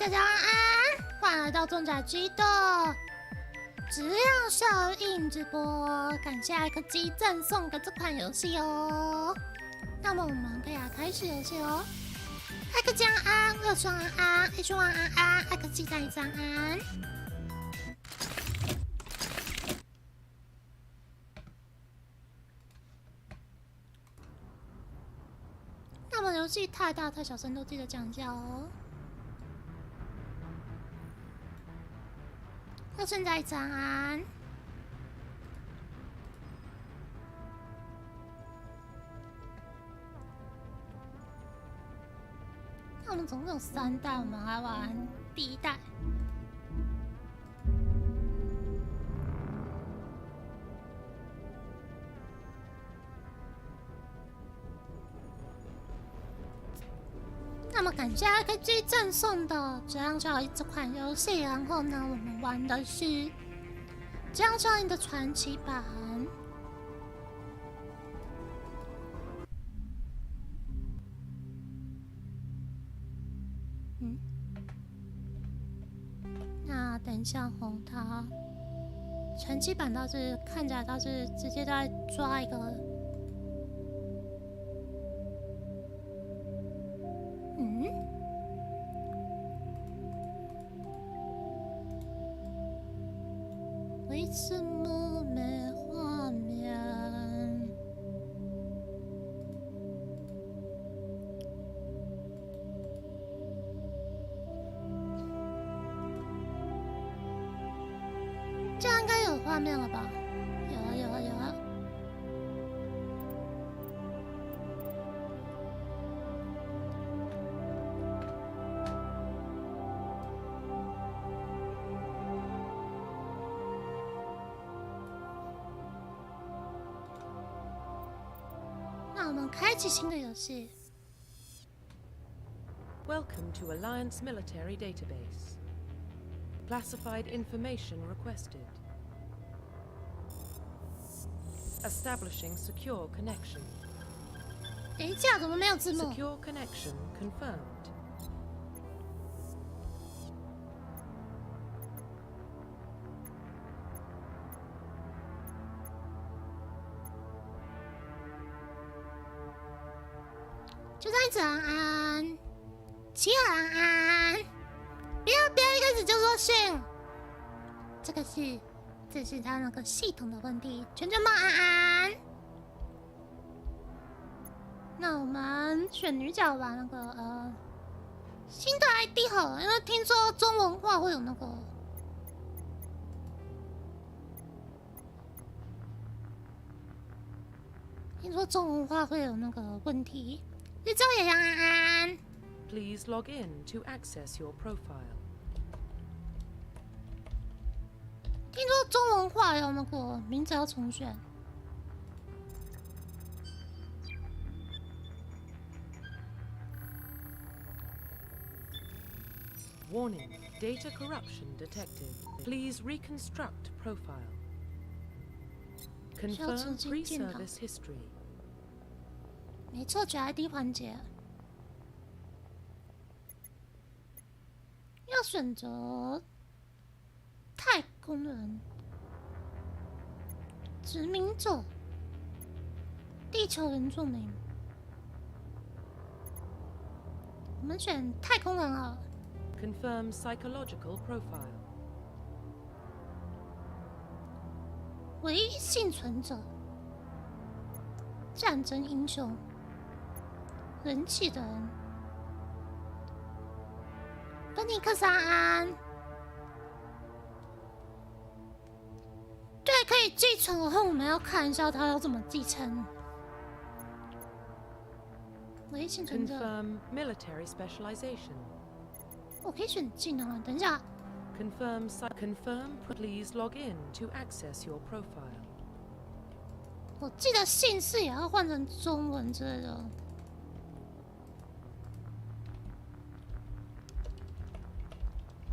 大家晚安，欢迎来到重甲机的质量效应直播，感谢艾柯姬赠送的这款游戏哦。那么我们可以来开始游戏哦。艾柯姬安安，乐双安安，H1安安，艾柯姬再一张安。那么游戏太大太小声都记得讲一下哦。要现在一张安。那我们总共有3代，我们来玩第1代。那么感谢艾柯姬赠送的质量效应这款游戏，然后呢，我们玩的是质量效应的传奇版。那等一下吼，它传奇版倒是看起来倒是直接在抓一个。为什么没画面？这样应该有画面了吧？有了，有了，有了。那我们开启新的游戏。Welcome to Alliance Military Database. Classified information requested. Establishing secure connection. 等一下，怎么没有字幕 Secure connection confirmed. 就在这安安，齐尔安安，不要一开始就说信，这是他那个系统的问题，全帮安安。那我们选女角吧，那个新的 ID 好了，因为听说中文化会有那个。听说中文化会有那个问题。绿洲也让安安。Please log in to access your profile. 听说中文化要那个名字要重选。Warning, data corruption detected. Please reconstruct profile. Confirm pre-service history. 没错，选 ID 环节要选择太空人、殖民者、地球原住民。我们选太空人啊。Confirm psychological profile. 唯一幸存者、战争英雄。人气的人，芬尼克斯安安，对，可以继承。然后我们要看一下他要怎么继承。唯一幸存者。Confirm military specialization. 我可以选技能啊，等一下。Confirm. Please log in to access your profile. 我记得姓氏也要换成中文之类的。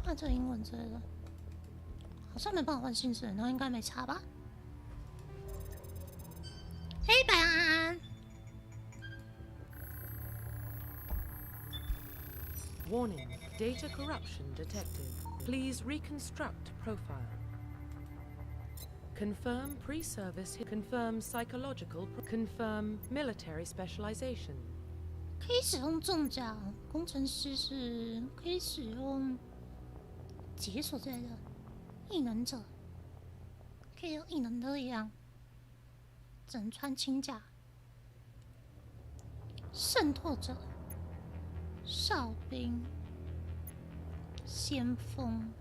换成英文之类的，好像没办法换姓氏，然后应该没差吧？黑白安安， Warning, Data corruption detected. Please reconstruct profile. Confirm pre-service. Confirm psychological. Confirm military specialization. 可以使用重甲，工程师是可以使用解锁之类的。异能者可以用异能的力量，只能穿轻甲。渗透者、哨兵、先锋。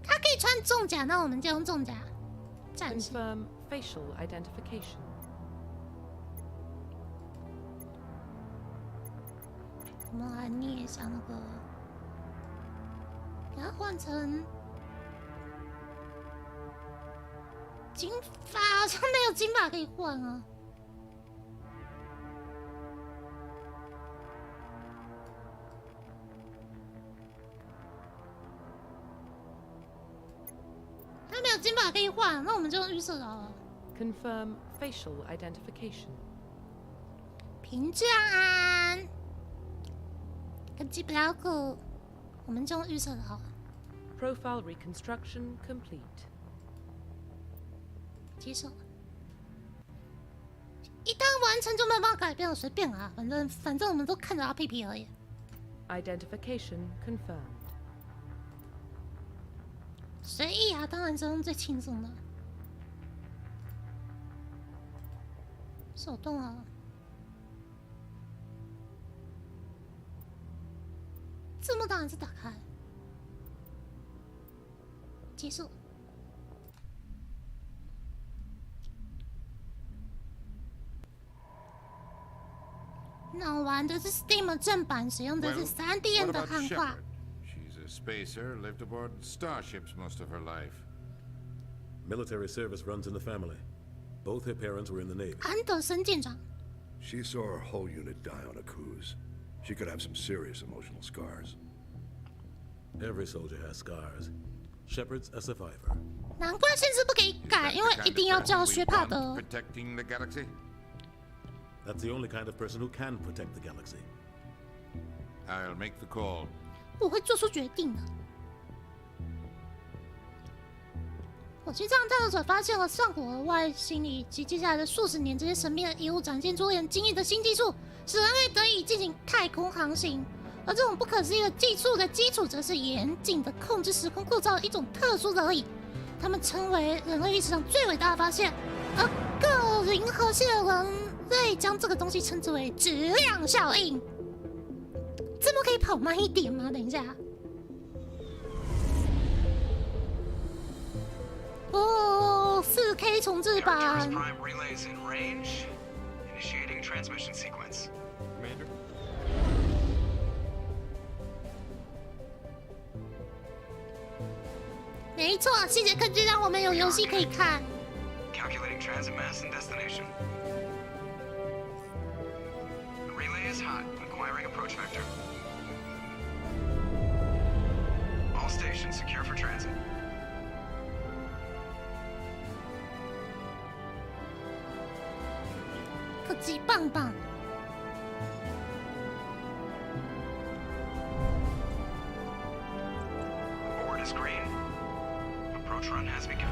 他可以穿重甲，那我们就用重甲。战士。Confirm facial identification. 我们来捏一下那个，给它换成金发，好像没有金发可以换啊。它没有金发可以换，那我们就用预设的好了。Confirm facial identification. 屏障安。跟基本要库，我们就用预设的好了。Profile reconstruction complete. 接受。一旦完成就没有办法改变了，随便啊，反正我们都看着他屁屁而已。Identification confirmed. 随意啊，当然是用最轻松的。手动啊。字幕当然是打开，结束。那我玩的是 Steam 正版，使用的是3D 的汉化。She's a spacer, lived aboard starships most of her life. Military service runs in the family. Both her parents were in the Navy. 安德森舰长。 She saw her whole unit die on a cruise. She could have some serious emotional scars. Every soldier has scars. Shepard's a survivor. 难怪限制不可以改，因为一定要叫薛帕德。 Protecting the galaxy? That's the only kind of person who can protect the galaxy. I'll make the call. 我会做出决定的。火箭上探索者发现了上古的外星以及接下来的数十年这些神秘的遗物，展现出很惊异的新技术，使人类得以进行太空航行。而这种不可思议的技术的基础，则是严谨的控制时空构造的一种特殊的力。他们称为人类历史上最伟大的发现，而各银河系的人类将这个东西称之为质量效应。字幕可以跑慢一点吗？等一下。哦，4K 重制版。没错，细节科技让我们有游戏可以看。Calculating transit mass and destination. The relay is hot. Acquiring approach vector. All stations secure for transit. 科技棒棒。Board is green. Approach run has begun.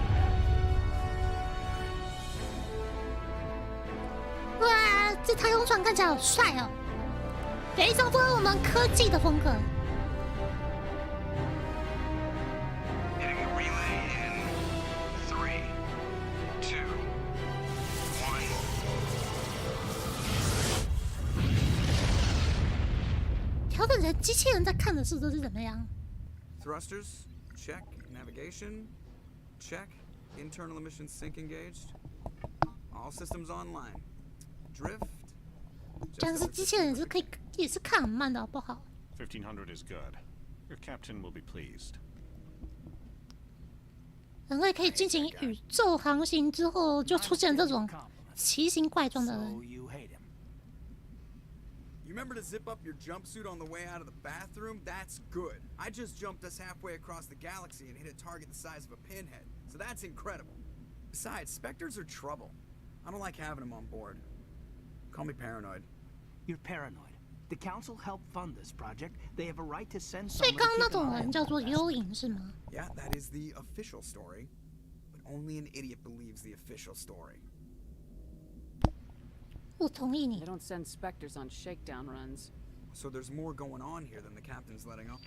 哇，这太空船看起来好帅哦，非常符合我们科技的风格。Hitting the relay in 3, 2, 1. 调整成机器人在看的速度是怎么样？ Thrusters, check. Navigation, check. Internal emissions sync engaged. All systems online. Drift. 这样是机器人也是看很慢的，好不好？1500 is good. Your captain will be pleased. 人类可以进行宇宙航行之后，就出现这种奇形怪状的人。 You remember to zip up your jumpsuit on the way out of the bathroom? That's good. I just jumped us halfway across the galaxy and hit a target the size of a pinhead, so that's incredible. Besides, Spectres are trouble. I don't like having them on board. Call me paranoid. You're paranoid. The council helped fund this project. They have a right to send 所以 someone 刚刚 to 那 keep an 种 eye 人 on 叫做 the 幽灵是吗？ Yeah, that is the official story. But only an idiot believes the official story. 我同意 They 你。 don't send specters on shakedown runs. So there's more going on here than the captain's letting on.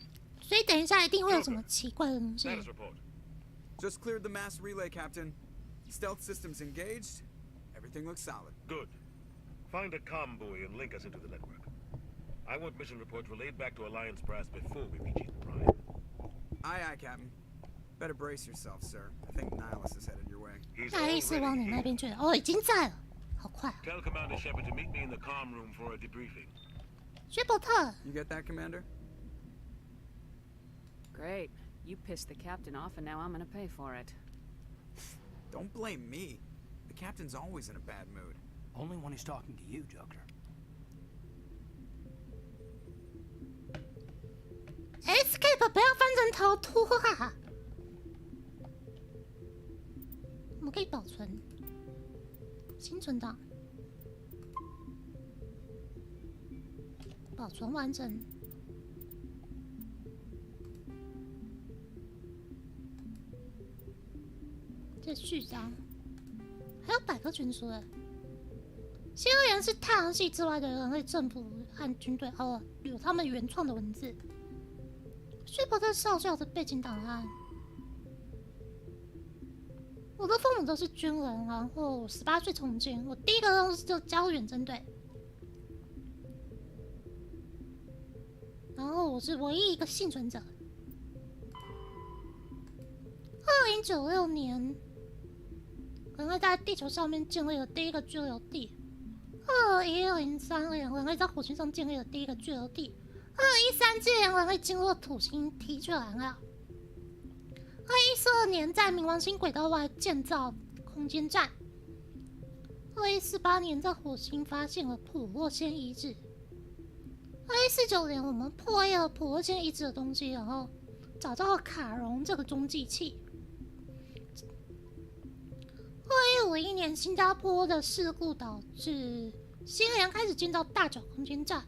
所以等一下一定会有什么奇怪的东西。 Status report. Just cleared the mass relay, Captain. Stealth systems engaged. Everything looks solid. Good. Find a comm buoy and link us into the network. I want mission reports relayed back to Alliance Brass before we reach Eden Prime. Aye, aye, Captain. Better brace yourself, sir. I think Nihilus is headed your way. He's 大意是往你 already 那 here. 边去了。哦，已经在了，好快啊！ Tell Commander Shepard to meet me in the comm room for a debriefing. 薛伯特， You get that, Commander? Great. You pissed the captain off, and now I'm gonna pay for it. Don't blame me. The captain's always in a bad mood. Only when he's talking to you, Joker. Escape 不要翻成逃脱啊！我们可以保存新存档，保存完成。这序章还有百科全书哎。新恶人是太阳系之外的人类政府和军队，有他们原创的文字。薛伯特少校的背景档案，我的父母都是军人，然后18岁从军。我第一个任务是就加入远征队，然后我是唯一一个幸存者。2096年，人类在地球上面建立了第一个居留地。2103年，人类在火星上建立了第一个居留地。2137年，人类进入了土星提取燃料。2142年，在冥王星轨道外建造空间站。2148年，在火星发现了普洛仙遗址。2149年，我们破译了普洛仙遗址的东西，然后找到了卡戎这个中继器。2151年，新加坡的事故导致新联开始建造大角空间站。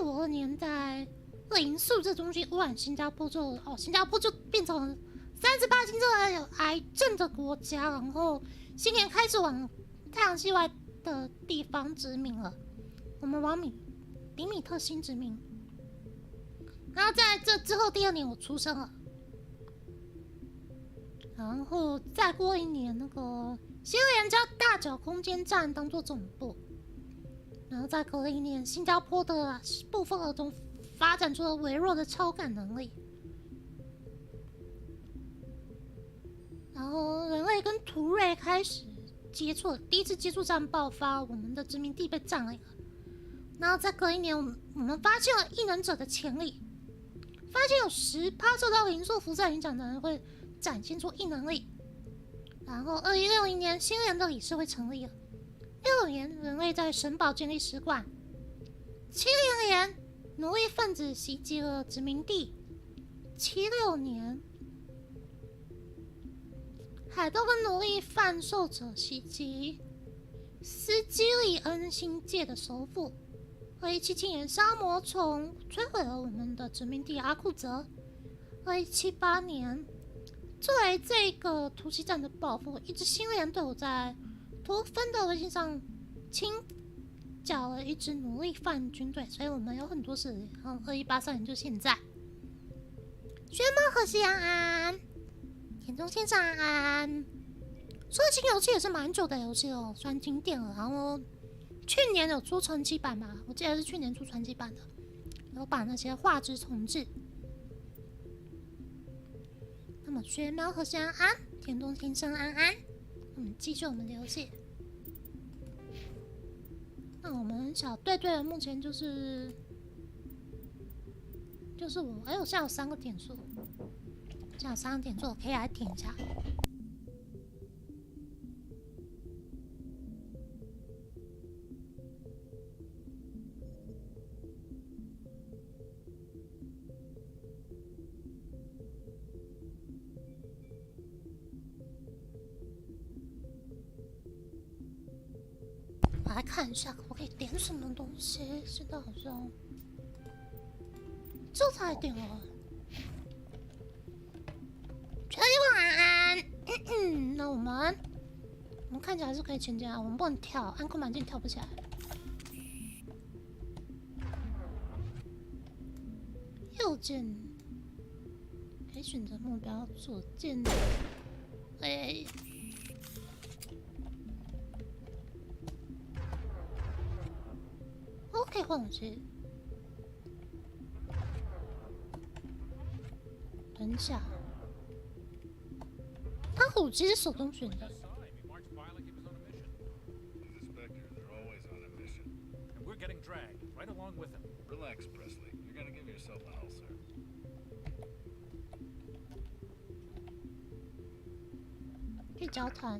2152年，在零数字中心污染新加坡之后，新加坡就变成了38星这有癌症的国家，然后新联开始往太阳系外的地方殖民了。我们往比米特星殖民。然后在这之后，第2年我出生了。然后再过1年，那个新联将大角空间站当做总部。然后再隔了1年，新加坡的部分儿童发展出了微弱的超感能力。然后人类跟图瑞开始接触，第一次接触战爆发，我们的殖民地被占领了。然后再隔1年，我们发现了异能者的潜力，发现有10%受到灵素辐射影响的人会展现出异能力。然后2160年，新联的理事会成立了。60年，人类在神堡建立使馆。70年，奴隶分子袭击了殖民地。76年，海盗跟奴隶贩售者袭击斯基利恩星界的首府。2177年，沙魔虫摧毁了我们的殖民地阿库泽。2178年，作为这个突袭战的报复，一支新联队伍在图芬的卫星上清剿了一支奴隶贩军队，所以我们有很多事。然后2183年就现在，薛猫和西安安，田中先生安安。说起游戏也是蛮久的游戏了，算经典了。然后去年有出传奇版吧，我记得是去年出传奇版的，有把那些画质重置。那么薛猫和西安安，田中先生安安。我们继续我们的游戏。那我们小队队目前就是我，我现在有3个点数，现在有3个点数，我可以来点一下。来看一下，我可以点什么东西？现在好像这才点了。全体晚安。那我们看起来是可以前进啊，我们不能跳，按空白键跳不起来。右键可以选择目标，左键哎。可以换武器。等一下，他武器是手动选的。Relax, Presley. You're gonna give yourself an ulcer. 可以交谈。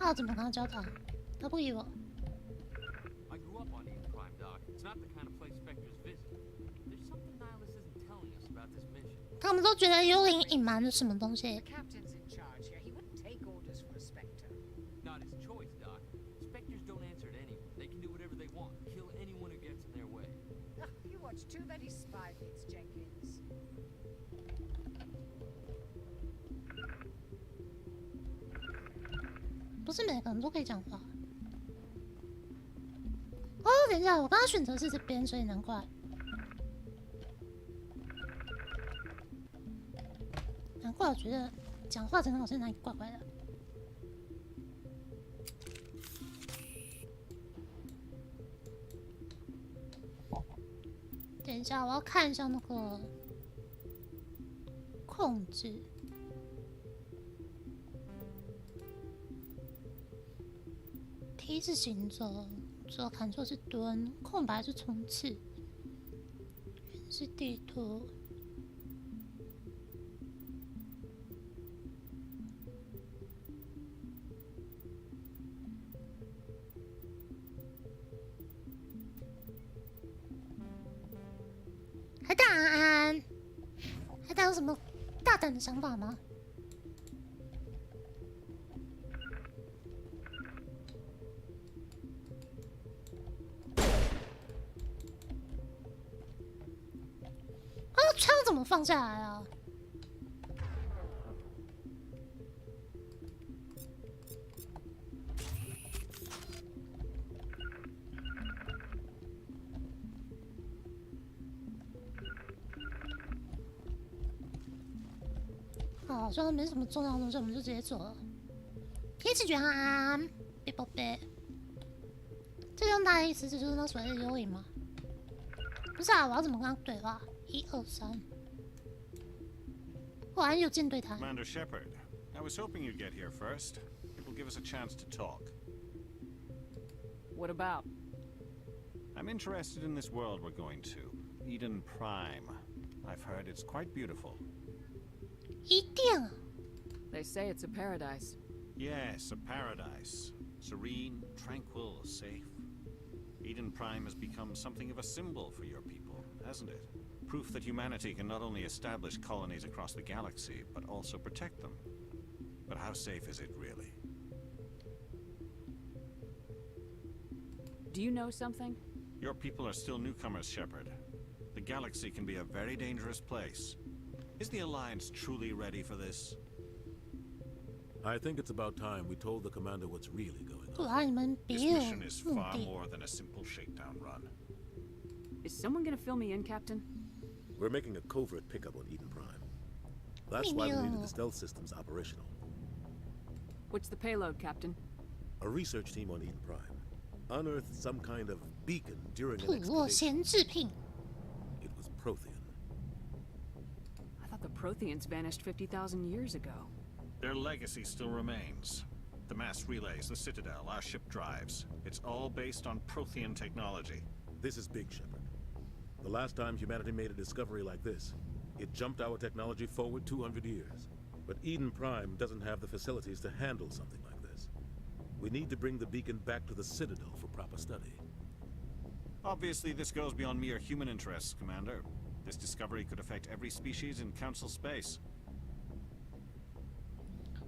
他怎么跟他交谈？他不理我。I grew up on Eden Prime, Doc. It's not the kind of place Spectres visit. There's something Nihilus isn't telling us about this mission. 他们都觉得幽灵隐瞒了什么东西。The captain's in charge here. He wouldn't take orders from a Spectre. Not his choice, Doc. Spectres don't answer to anyone. They can do whatever they want, kill anyone who gets in their way. You watch too many spy feeds, Jenkins. 不是每个人都可以讲话。哦，等一下，我刚刚选择是这边，所以难怪。难怪我觉得讲话真的好像哪里怪怪的。等一下，我要看一下那个控制。T 是行走，左砍错是蹲，空白是冲刺，圆是地图。海胆，海胆有什么大胆的想法吗？枪怎么放下来啊？好像没什么重要的东西，我们就直接走了。天气卷啊，别宝贝，这用他的意思，这就是那所谓的幽灵吗？不是啊，我要怎么跟他对话？1、2、3。果然有舰队台。Commander Shepard, I was hoping you'd get here first. It will give us a chance to talk. What about? I'm interested in this world we're going to, Eden Prime. I've heard it's quite beautiful. 一定。They say it's a paradise. Yes, a paradise. Serene, tranquil, safe. Eden Prime has become something of a symbol for your people, hasn't it? Proof that humanity can not only establish colonies across the galaxy, but also protect them. But how safe is it, really? Do you know something? Your people are still newcomers, Shepard. The galaxy can be a very dangerous place. Is the Alliance truly ready for this? I think it's about time we told the commander what's really going on. 果然你们别 This 有 mission is 目 far 的。 more than a simple shakedown run. Is someone gonna fill me in, Captain? We're making a covert pickup on Eden Prime. That's why we needed the stealth systems operational. What's the payload, Captain? A research team on Eden Prime unearthed some kind of beacon during an 土沃 excavation. 闲置品。 It was Prothean. I thought the Protheans vanished 50,000 years ago. Their legacy still remains. The mass relays, the Citadel, our ship drives. It's all based on Prothean technology. This is big, Shepard. The last time humanity made a discovery like this, it jumped our technology forward 200 years. But Eden Prime doesn't have the facilities to handle something like this. We need to bring the beacon back to the Citadel for proper study. Obviously, this goes beyond mere human interests, Commander. This discovery could affect every species in Council space.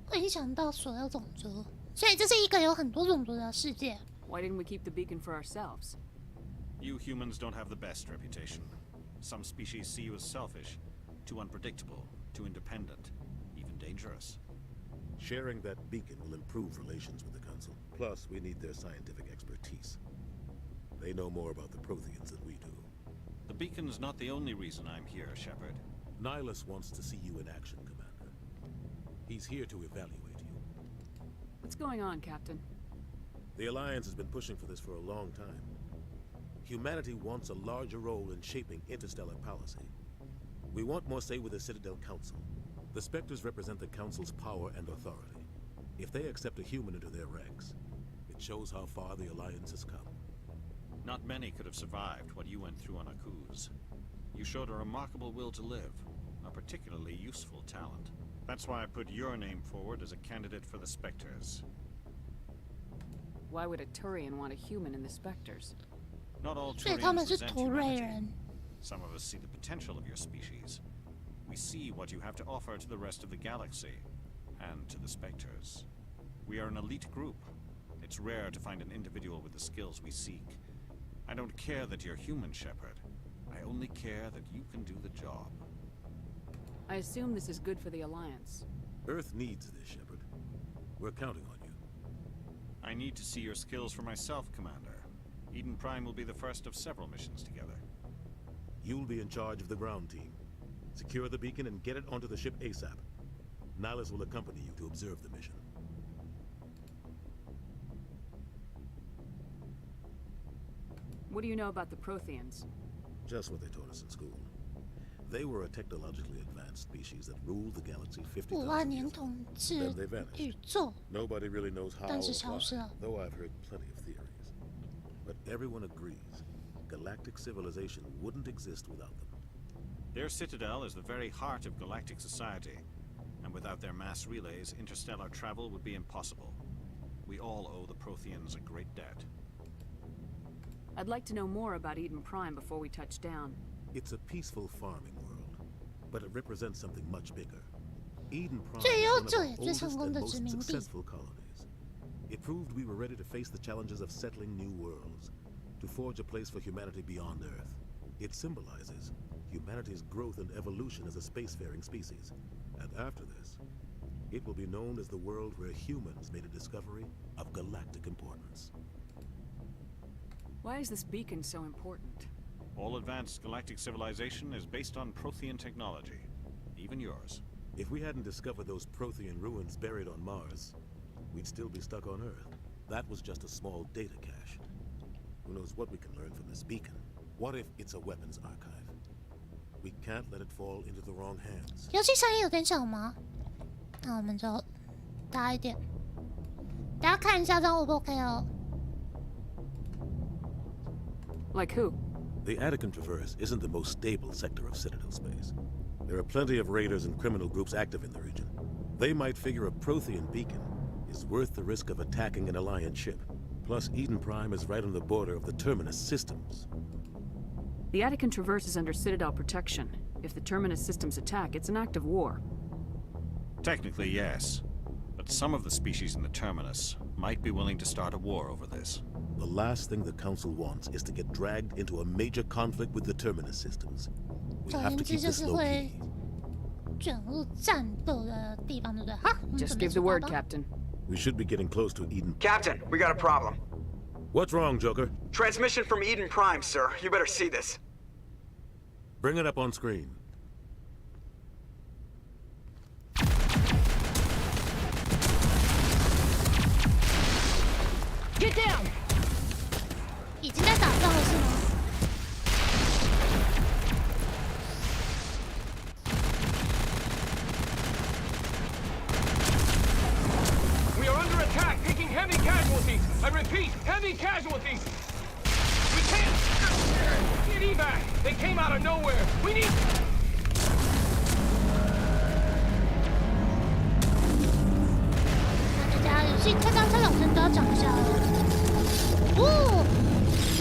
会影响到所有种族，所以这是一个有很多种族的世界。Why didn't we keep the beacon for ourselves? You humans don't have the best reputation. Some species see you as selfish, too unpredictable, too independent, even dangerous. Sharing that beacon will improve relations with the Council. Plus, we need their scientific expertise. They know more about the Protheans than we do. The beacon's not the only reason I'm here, Shepard. Nihilus wants to see you in action, Commander. He's here to evaluate you. What's going on, Captain? The Alliance has been pushing for this for a long time. Humanity wants a larger role in shaping interstellar policy. We want more say with the Citadel Council. The Spectres represent the Council's power and authority. If they accept a human into their ranks, it shows how far the Alliance has come. Not many could have survived what you went through on Akuz. You showed a remarkable will to live, a particularly useful talent. That's why I put your name forward as a candidate for the Spectres. Why would a Turian want a human in the Spectres? Not all 所以他们 Turians 是 resent 土瑞 humanity. 人。 Some of us see the potential of your species. We see what you have to offer to the rest of the galaxy, and to the Spectres. We are an elite group. It's rare to find an individual with the skills we seek. I don't care that you're human, Shepard. I only care that you can do the job. I assume this is good for the Alliance. Earth needs this, Shepard. We're counting on you. I need to see your skills for myself, Commander. Eden Prime will be the first of several missions together. You'll be in charge of the ground team. Secure the beacon and get it onto the ship ASAP. Nihilus will accompany you to observe the mission. What do you know about the Protheans? Just what they taught us in school. They were a technologically advanced species that ruled the galaxy 5万 50,000 年 years ago. 统治 Then they vanished. 宇宙， Nobody really knows how 但 or 是消失 why, 了。 though I've heard plenty of theories. But everyone agrees, galactic civilization wouldn't exist without them. Their citadel is the very heart of galactic society, and without their mass relays, interstellar travel would be impossible. We all owe the Protheans a great debt. I'd like to know more about Eden Prime before we touch down. It's a peaceful farming world, but it represents something much bigger. Eden Prime 最 is 悠 one of 久 our 也最 oldest 成功 and 的 most 殖民地。 successful colonies. It proved we were ready to face the challenges of settling new worlds, to forge a place for humanity beyond Earth. It symbolizes humanity's growth and evolution as a spacefaring species. And after this, it will be known as the world where humans made a discovery of galactic importance. Why is this beacon so important? All advanced galactic civilization is based on Prothean technology, even yours. If we hadn't discovered those Prothean ruins buried on Mars, we'd still be stuck on Earth. That was just a small data cache. Who knows what we can learn from this beacon? What if it's a weapons archive? We can't let it fall into the wrong hands. 游戏声音有点小吗？那我们就大一点。大家看一下这样 O 不 OK 哦？ Like who? The Attican Traverse isn't the most stable sector of Citadel space. There are plenty of raiders and criminal groups active in the region. They might figure a Prothean beacon is worth the risk of attacking an Alliance ship. Plus, Eden Prime is right on the border of the Terminus systems. The Attican Traverse is under Citadel protection. If the Terminus systems attack, it's an act of war. Technically, yes. But some of the species in the Terminus might be willing to start a war over this. The last thing the Council wants is to get dragged into a major conflict with the Terminus systems. We 总 have 言 to 之 keep 就 this 是 low 会 key. 卷入战斗的地方，对不对？好，我们 Just 准备 give the 出发 word, 吧。 Captain. We should be getting close to Eden. Captain, we got a problem. What's wrong, Joker? Transmission from Eden Prime, sir. You better see this. Bring it up on screen. Get down! 已经在打仗了是吗？ We are under attack, taking heavy casualties. I repeat, heavy casualties. We can't get evac. They came out of nowhere. We need. 那大家游戏开张3-2声都要讲一下哦。哦，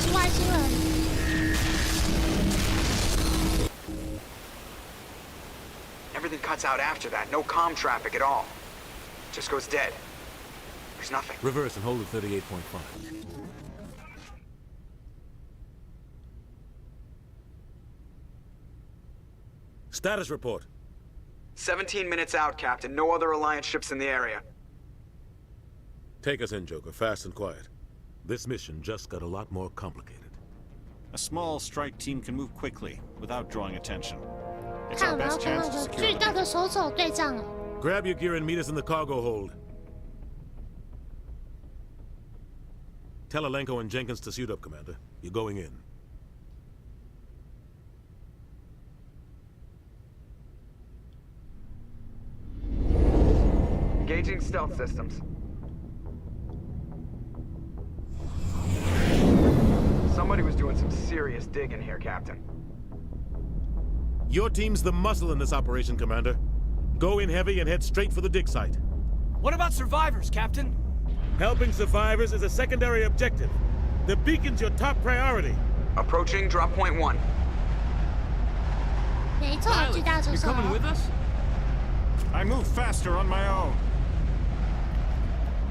是外星人。everything cuts out after that. No comm traffic at all. Just goes dead. There's nothing. Reverse and hold at 38.5. Status report. 17 minutes out, Captain. No other Alliance ships in the area. Take us in, Joker, fast and quiet. This mission just got a lot more complicated. A small strike team can move quickly without drawing attention. It's 看 our 我们要 best 跟 chance 那 to 个 secure 巨 the 大的手手对战了。 Grab your gear and meet us in the cargo hold. Tell Alenko and Jenkins to suit up, Commander. You're going in. Engaging stealth systems. Somebody was doing some serious digging here, Captain. Your team's the muscle in this operation, Commander. Go in heavy and head straight for the dig site. What about survivors, Captain? Helping survivors is a secondary objective. The beacon's your top priority. Approaching drop point 1. 没错，巨大手手。 us? I move faster on my own.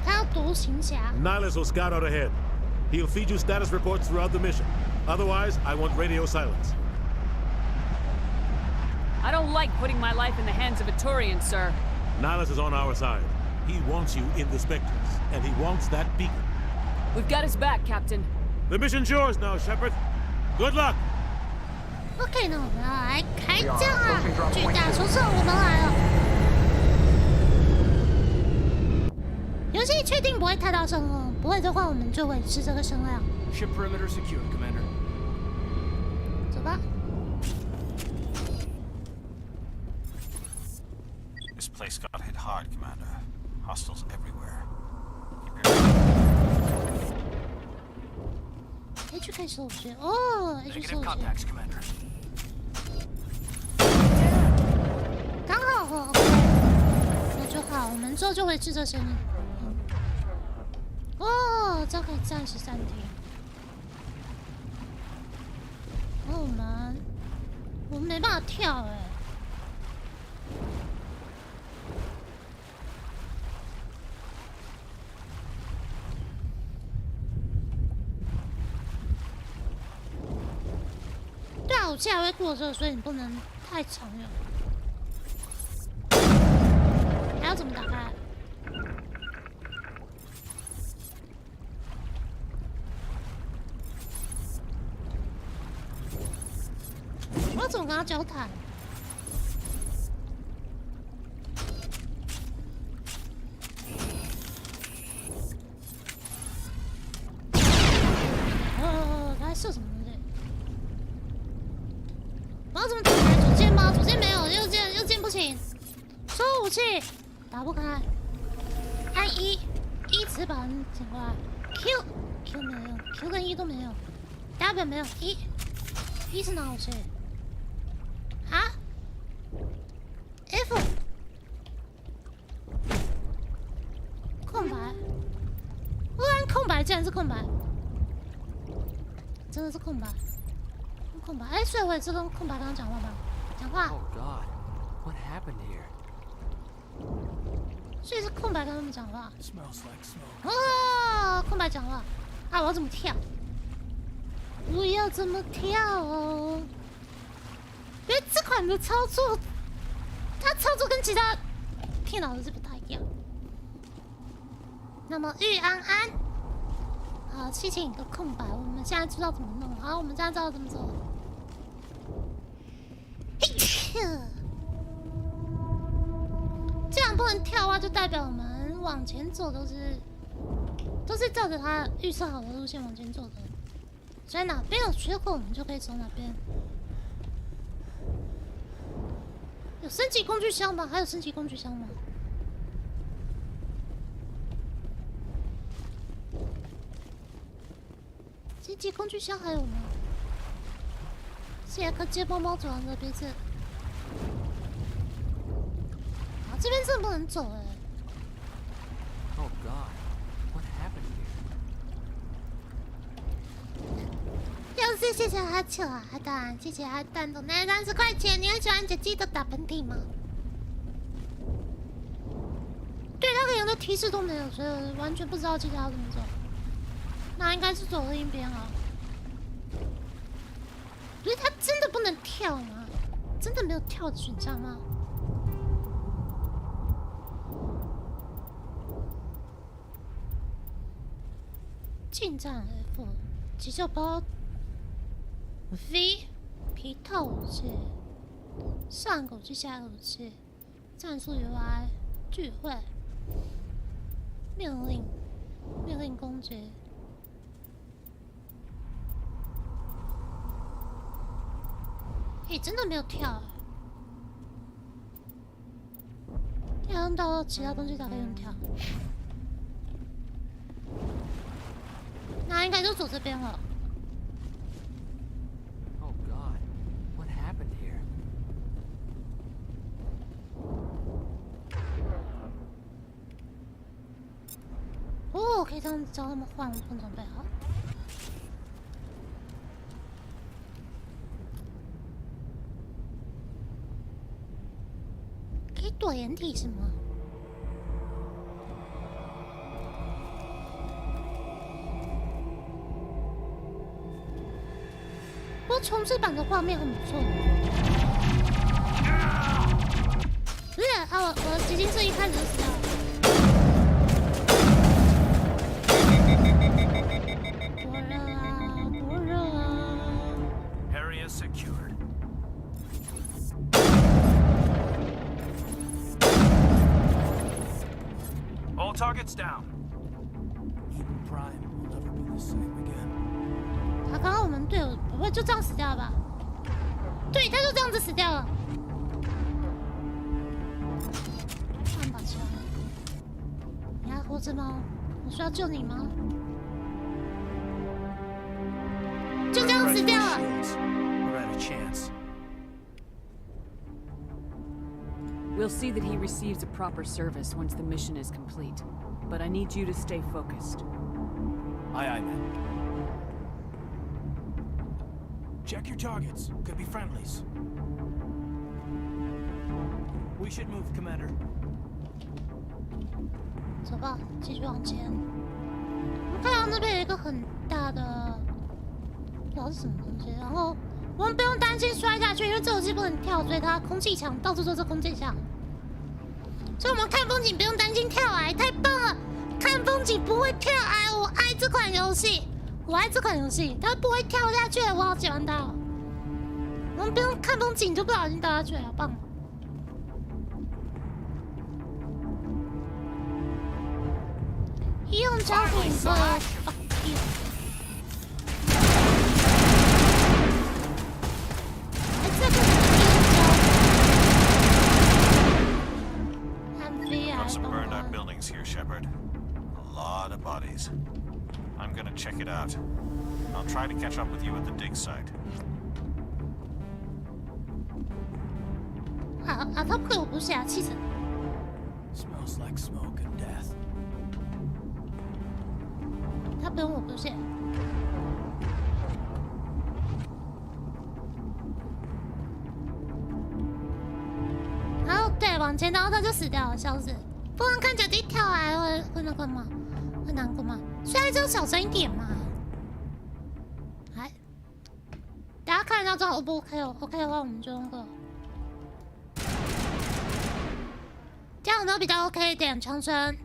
他要独行侠。 Nihilus will scout out ahead. He'll feed you status reports throughout the mission. Otherwise, I want radio silence. I don't like putting my life in the hands of a Turian, sir. Nihilus is on our side. He wants you in the Spectres, and he wants that beacon. We've got his back, Captain. The mission's yours now, Shepard. Good luck. OK， 那我们要来开战啊！巨大手手，我们来了。游戏确定不会太大声哦，不会的话我们就维持这个声量。 Ship perimeter secured, Commander. 走吧。 This place got hit hard, Commander. Hostiles everywhere. H 可以收学哦 ，H 收学。 Commander. 刚好哦 ，OK， 那就好，我们之后就维持这声音。哦，这样可以站13天。然后我们没办法跳哎。 对啊，武器还会过热，所以你不能太长远。还要怎么打开？我要怎么跟他交谈？他在射什么东西？ 我要怎么打开左键吗？左键没有，右键不行。收武器，打不开。按一，一直把人捡过来。Q 没有用 ，Q 跟E都没有 ，W 没有，E 是哪武器？啊 ？F 空白，忽然空白，竟然是空白，真的是空白。 空白，哎，所以我也是跟空白刚刚讲话吗？讲话。Oh God, what happened here? 所以是空白跟他们讲话。 Smells like smoke. 哦，空白讲话。啊，我要怎么跳？不要这么跳哦！因为这款的操作，它操作跟其他电脑的是不太一样。那么玉安安，好，七情一个空白，我们现在知道怎么弄。好，我们现在知道怎么走。 既然不能跳啊，就代表我们往前走都是照着他预测好的路线往前走的。所以哪边有缺口，我们就可以走哪边。有升级工具箱吗？还有升级工具箱吗？升级工具箱还有吗？ 谢谢科技猫猫走完的鼻子。啊，这边真的不能走哎。Oh God, what happened here? 又是谢谢阿球啊，阿蛋，谢谢阿蛋的那30块钱。你很喜欢姐记得打喷嚏吗？他连个提示都没有，所以我完全不知道接下来要怎么走。那应该是走另一边啊。不是他真的不能跳吗？真的没有跳的选项吗？近战 F， 急救包 V， 皮套武器，上口气下口气，战术 UI， 聚会，命令攻击。真的没有跳，要用到其他东西才可以用跳。那应该就走这边了。Oh God, what happened here? 哦，可以这样教他们换装备好。可以躲掩体是吗？不过重置版的画面很不错。不是啊，我的集金是一开始就死掉了。过热啊！Area secured. All targets down. Eden Prime will never be the same again. 他刚刚我们队友不会就这样死掉了吧？对，他就这样子死掉了。换把枪，你还活着吗？我需要救你吗？就这样死掉了。We're at a chance. We'll see that he receives a proper service once the mission is complete. But I need you to stay focused. Aye, aye, man. Check your targets. Could be friendlies. We should move, Commander. 走吧，继续往前。我们看到那边有一个很大的，不知道是什么东西。然后我们不用担心摔下去，因为这游戏不能跳，所以它空气墙到处都是空气墙。所以我们看风景不用担心跳崖，太棒了！看风景不会跳崖，我爱这款游戏，我爱这款游戏，它不会跳下去，我好喜欢它哦。我们不用看风景就不小心掉下去，好棒！医用招呼引爆了。Got some burned out buildings here, Shepard. A lot of bodies. I'm gonna check it out. I'll try to catch up with you at the dig site. 他不给我补血啊，气死！ Smells like smoke and death. 他不用我补血。然后对，往前，然后他就死掉了，笑死！不能看脚底跳崖会那个吗？会难过吗？摔跤小声一点嘛。来，大家看一下这样 O 不 OK 哦 ？OK 的话，我们就那个。这样都比较 OK 一点，枪声。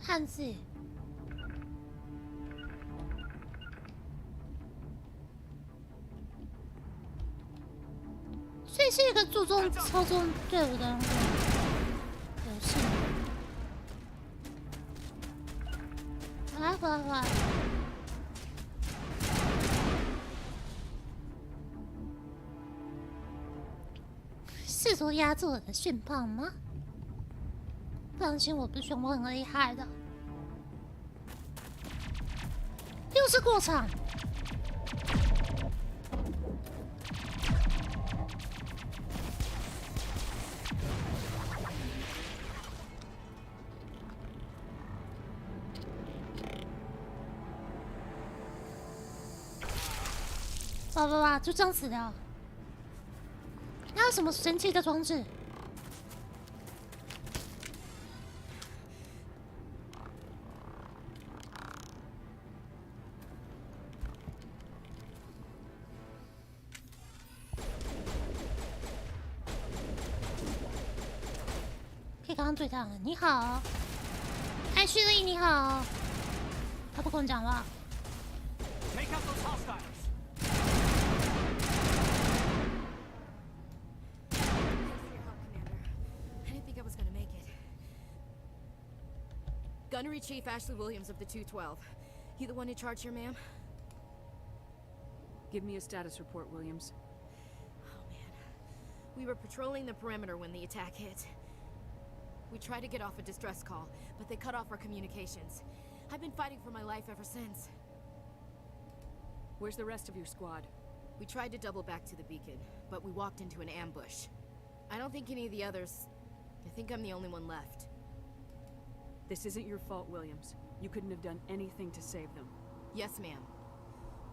汉字。所以是一个注重操纵队伍的那个游戏。回来！试图压制我的炫胖吗？放心，我不是我很厉害的。又是过场。哇，就这样死掉。那有什么神奇的装置？可以刚刚对他了。你好，艾旭丽，你好。他不跟我讲话。Take out those hostiles. I didn't think I was gonna make it. Gunnery Chief Ashley Williams of the 212. You the one in charge here, ma'am? Give me a status report, Williams. Oh, man. We were patrolling the perimeter when the attack hit. We tried to get off a distress call, but they cut off our communications. I've been fighting for my life ever since. Where's the rest of your squad? We tried to double back to the beacon, but we walked into an ambush. I don't think any of the others... I think I'm the only one left. This isn't your fault, Williams. You couldn't have done anything to save them. Yes, ma'am.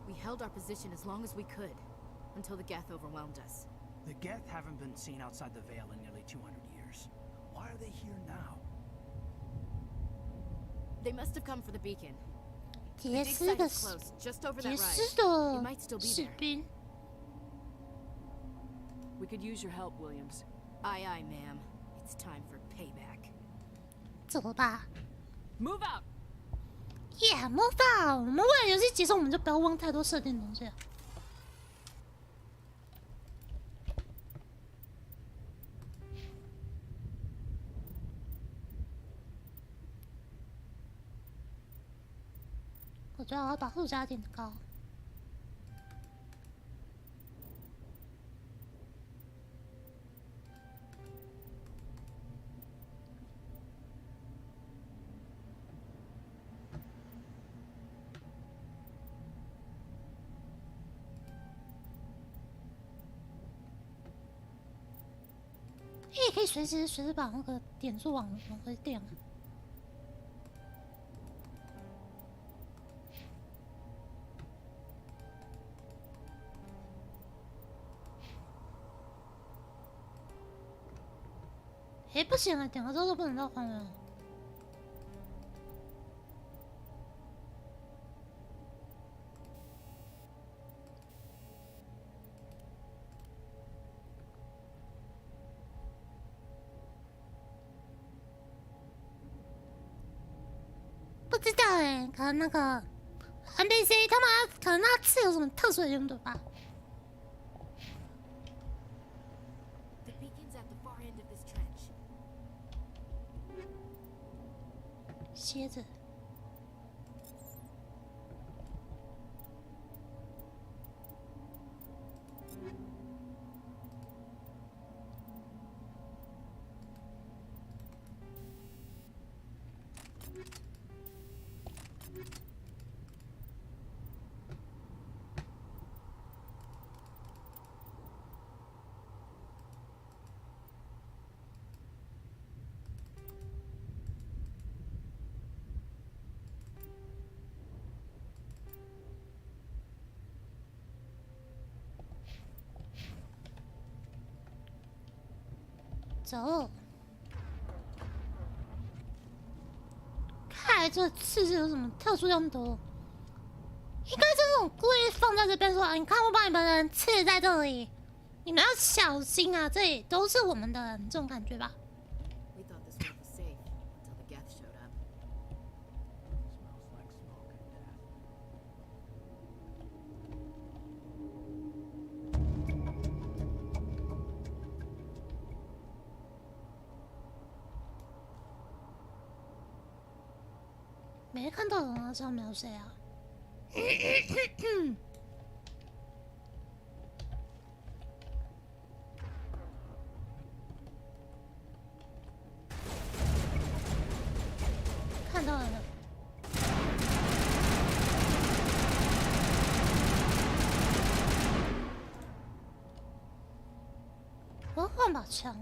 We held our position as long as we could, until the Geth overwhelmed us. The Geth haven't been seen outside the Veil in nearly 200 years. Why are they here now? They must have come for the beacon. The 劫 dig 尸 site 的 is close, just over 劫 that 尸 rise. 的 It might still be 士 there. 兵。 We could use your help, Williams. Aye, aye, ma'am. It's time for payback. 走吧。 Move out! Yeah, move out！ 我们为了游戏节奏，我们就不要忘太多设定的东西了。我觉得我要把路加点高。也可以随时把那个点数往回点啊。哎，不行了，点了之后都不能到荒原了。不知道哎，可能那个 NPC 他们可能那刺有什么特殊的用途吧。 The beacon's at the far end of this trench. 蝎子。走，看来这刺是有什么特殊用途？应该是那种故意放在这边说，啊，你看我把你们人刺在这里，你们要小心啊，这里都是我们的人，这种感觉吧。 We thought this one was safe until the Geth showed up. Smells like smoke and death. 没看到人啊，上面有谁啊？看到了。我要换把枪。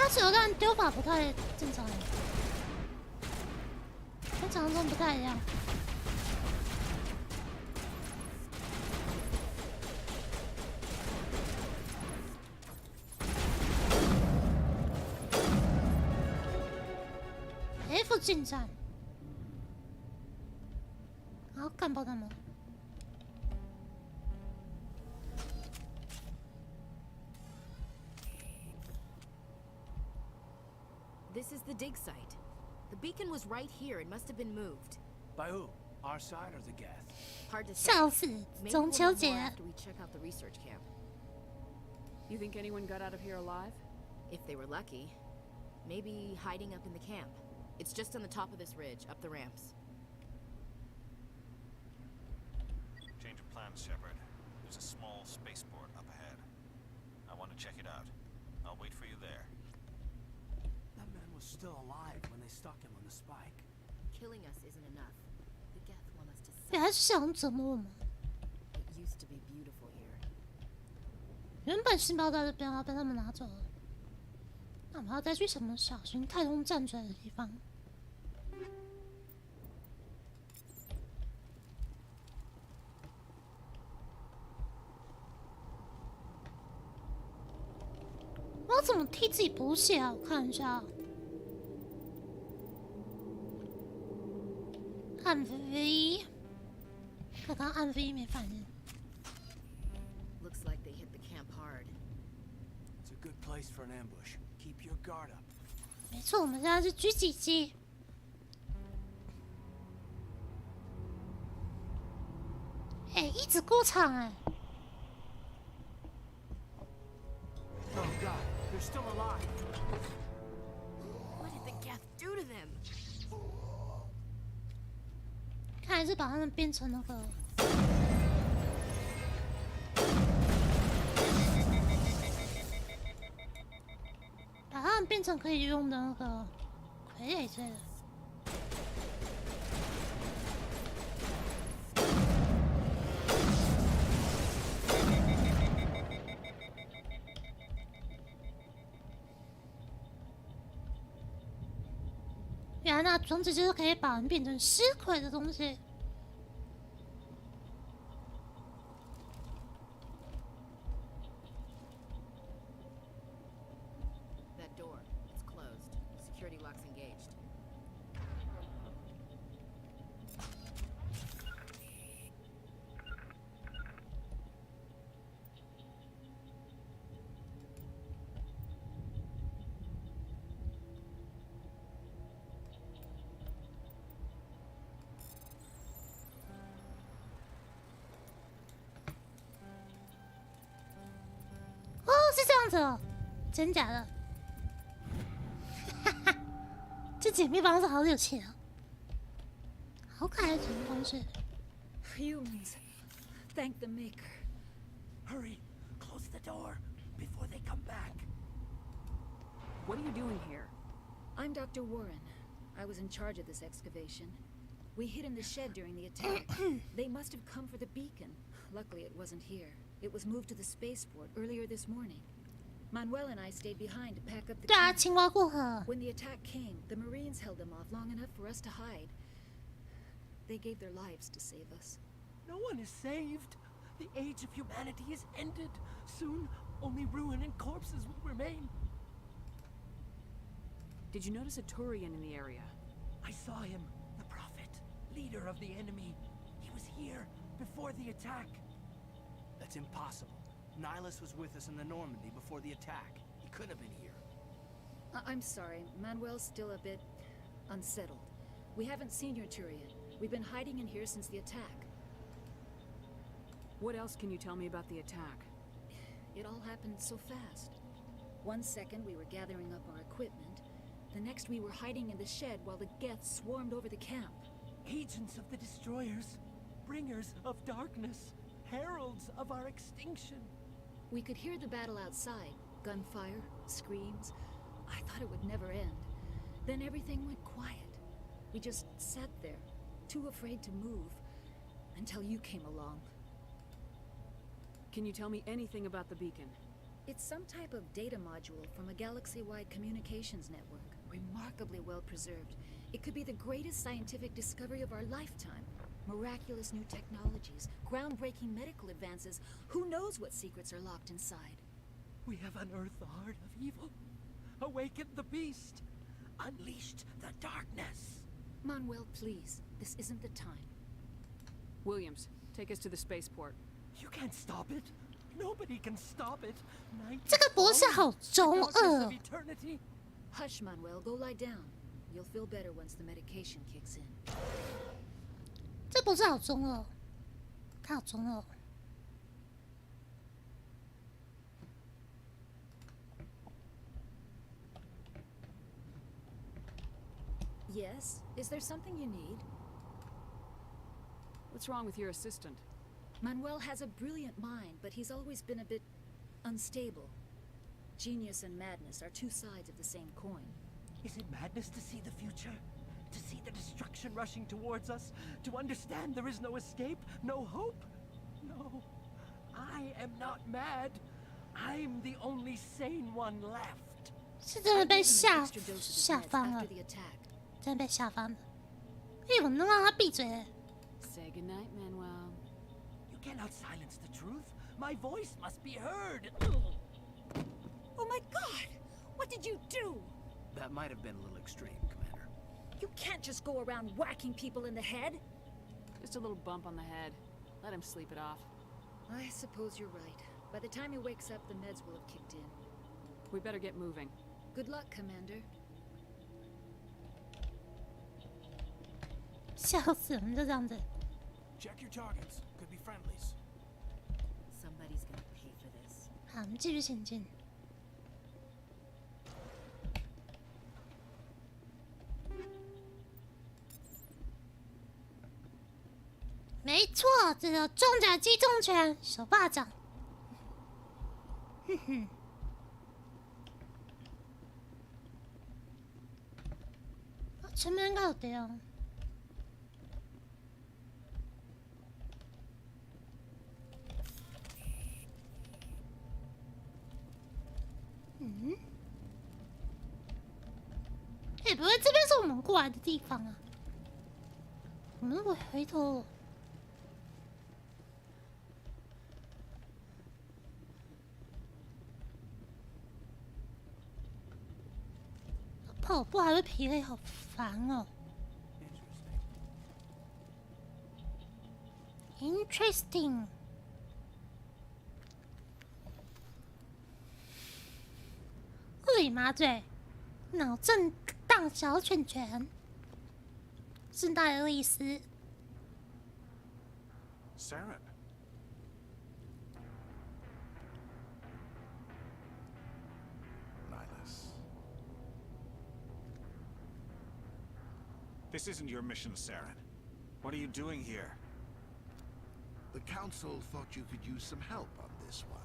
它手榴弹丢法不太正常，跟想象中不太一样。F 进站，然后干爆他们。This is the dig site. The beacon was right here. It must have been moved. By who? Our side or the Geth? Hard to say. 笑死，中秋节。 After we check out the research camp. You think anyone got out of here alive? If they were lucky. Maybe hiding up in the camp. It's just on the top of this ridge, up the ramps. Change of plans, Shepard. There's a small spaceport up ahead. I want to check it out. I'll wait for you there. That man was still alive when they stuck him on the spike. Killing us isn't enough. The Geth want us to 你还是想折磨我们？ It used to be beautiful here. 原本信包在这边，然后被他们拿走了。那我们要再去什么小型太空战锤的地方？我要怎么替自己补血啊？我看一下。按 V， 刚刚按 V 没反应。 Looks like they hit the camp hard. It's a good place for an ambush. Keep your guard up. 没错，我们现在是狙击机。哎，一直过场哎。 Oh God, they're still alive. What did the Geth do to them? 看来是把他们变成那个。把他们变成可以用的那个傀儡之类的。原来那装置就是可以把人变成尸块的东西。 That door, it's closed. Security lock's engaged.哦，是这样子哦，真假的？哈哈，这解密方式好有钱啊！好可爱的解密方式。 Humans, thank the Maker. Hurry, close the door before they come back. What are you doing here? I'm Dr. Warren. I was in charge of this excavation. We hid in the shed during the attack. They must have come for the beacon. Luckily, it wasn't here. It was moved to the spaceport earlier this morning. Manuel and I stayed behind to pack up the camp. When the attack came, the Marines held them off long enough for us to hide. They gave their lives to save us. No one is saved. The age of humanity is ended. Soon, only ruin and corpses will remain. Did you notice a Turian in the area? I saw him, the Prophet, leader of the enemy. He was here before the attack. That's impossible. Nihilus was with us in the Normandy before the attack. He couldn't have been here. I'm sorry. Manuel's still a bit unsettled. We haven't seen your Turian. We've been hiding in here since the attack. What else can you tell me about the attack? It all happened so fast. 1 second we were gathering up our equipment. The next we were hiding in the shed while the Geth swarmed over the camp. Agents of the destroyers, bringers of darkness, heralds of our extinction. We could hear the battle outside. Gunfire, screams. I thought it would never end. Then everything went quiet. We just sat there, too afraid to move, until you came along. Can you tell me anything about the beacon? It's some type of data module from a galaxy-wide communications network. Remarkably well preserved. It could be the greatest scientific discovery of our lifetime. Miraculous new technologies, groundbreaking medical advances. Who knows what secrets are locked inside? We have unearthed the heart of evil, awakened the beast, unleashed the darkness. Manuel, please. This isn't the time. Williams, take us to the spaceport. You can't stop it. Nobody can stop it. 这个博士好中二。 Hush, Manuel. Go lie down. You'll feel better once the medication kicks in. 这博士好中二，他好中二。Yes? Is there something you need? What's wrong with your assistant? Manuel has a brilliant mind, but he's always been a bit unstable. Genius and madness are two sides of the same coin. Is it madness to see the future? To see the destruction rushing towards us? To understand there is no escape? No hope? No. I am not mad. I'm the only sane one left. 是真的被下方了，真的被下方了。哎，我能让他闭嘴。Say goodnight, Manuel. You cannot silence the truth. My voice must be heard. Oh my God! What did you do? That might have been a little extreme, Commander. You can't just go around whacking people in the head. Just a little bump on the head. Let him sleep it off. I suppose you're right. By the time he wakes up, the meds will have kicked in. We better get moving. Good luck, Commander. 笑死，我们就这样子。 Check your targets. Could be friendlies. Somebody's gonna pay for this. 好，我们继续前进。没错，这个重甲机重拳手霸掌。哼哼。前面应该有灯。嗯？哎，不会，这边是我们过来的地方啊。我们如果回头。 跑步还会疲累，好烦哦。Interesting。物理麻醉，脑震荡小拳拳，是大的意思。Saren. This isn't your mission, Saren. What are you doing here? The Council thought you could use some help on this one.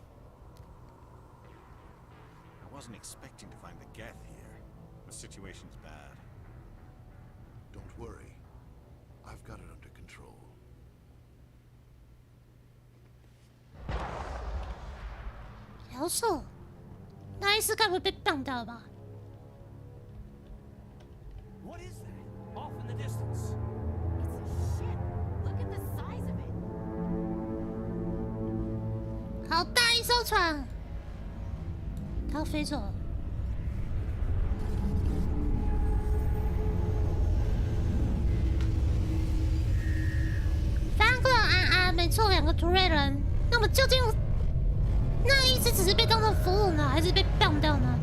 I wasn't expecting to find the Geth here. The situation's bad. Don't worry. I've got it under control. 摇手，那一次该不会被绑掉了吧？ What is that? Off in the distance. It's a ship. Look at the size of it. 好大一艘船，它要飞走了。翻过安，没错，两个土瑞人。那么究竟那一只只是被当成俘虏呢，还是被绑掉呢？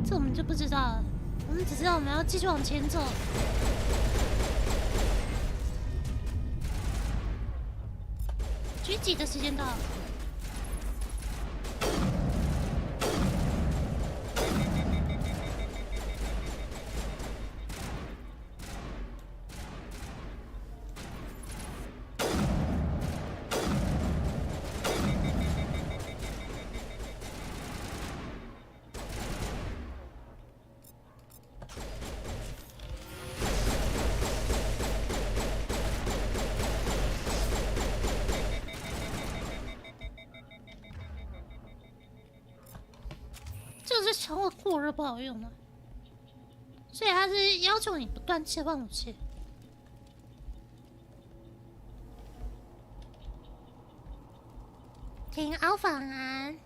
这我们就不知道了，我们只知道我们要继续往前走。狙击的时间到了。个小火过热不好用了，所以他是要求你不断切换武器。听Alpha晚安。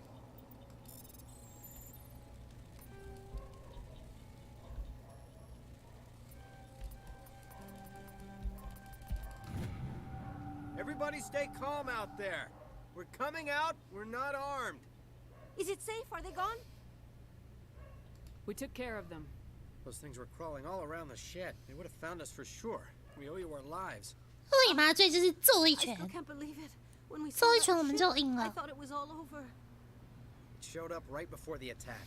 Everybody stay calm out there. We're coming out. We're not armed. Is it safe? Are they gone? We took care of them. Those things were crawling all around the shed. They would have found us for sure. We owe you our lives. 所以麻醉就是揍一拳， I can't believe it. When we 揍 saw 一拳 that 我们 ship, 就赢 I 了。 thought it was all over. It showed up right before the attack.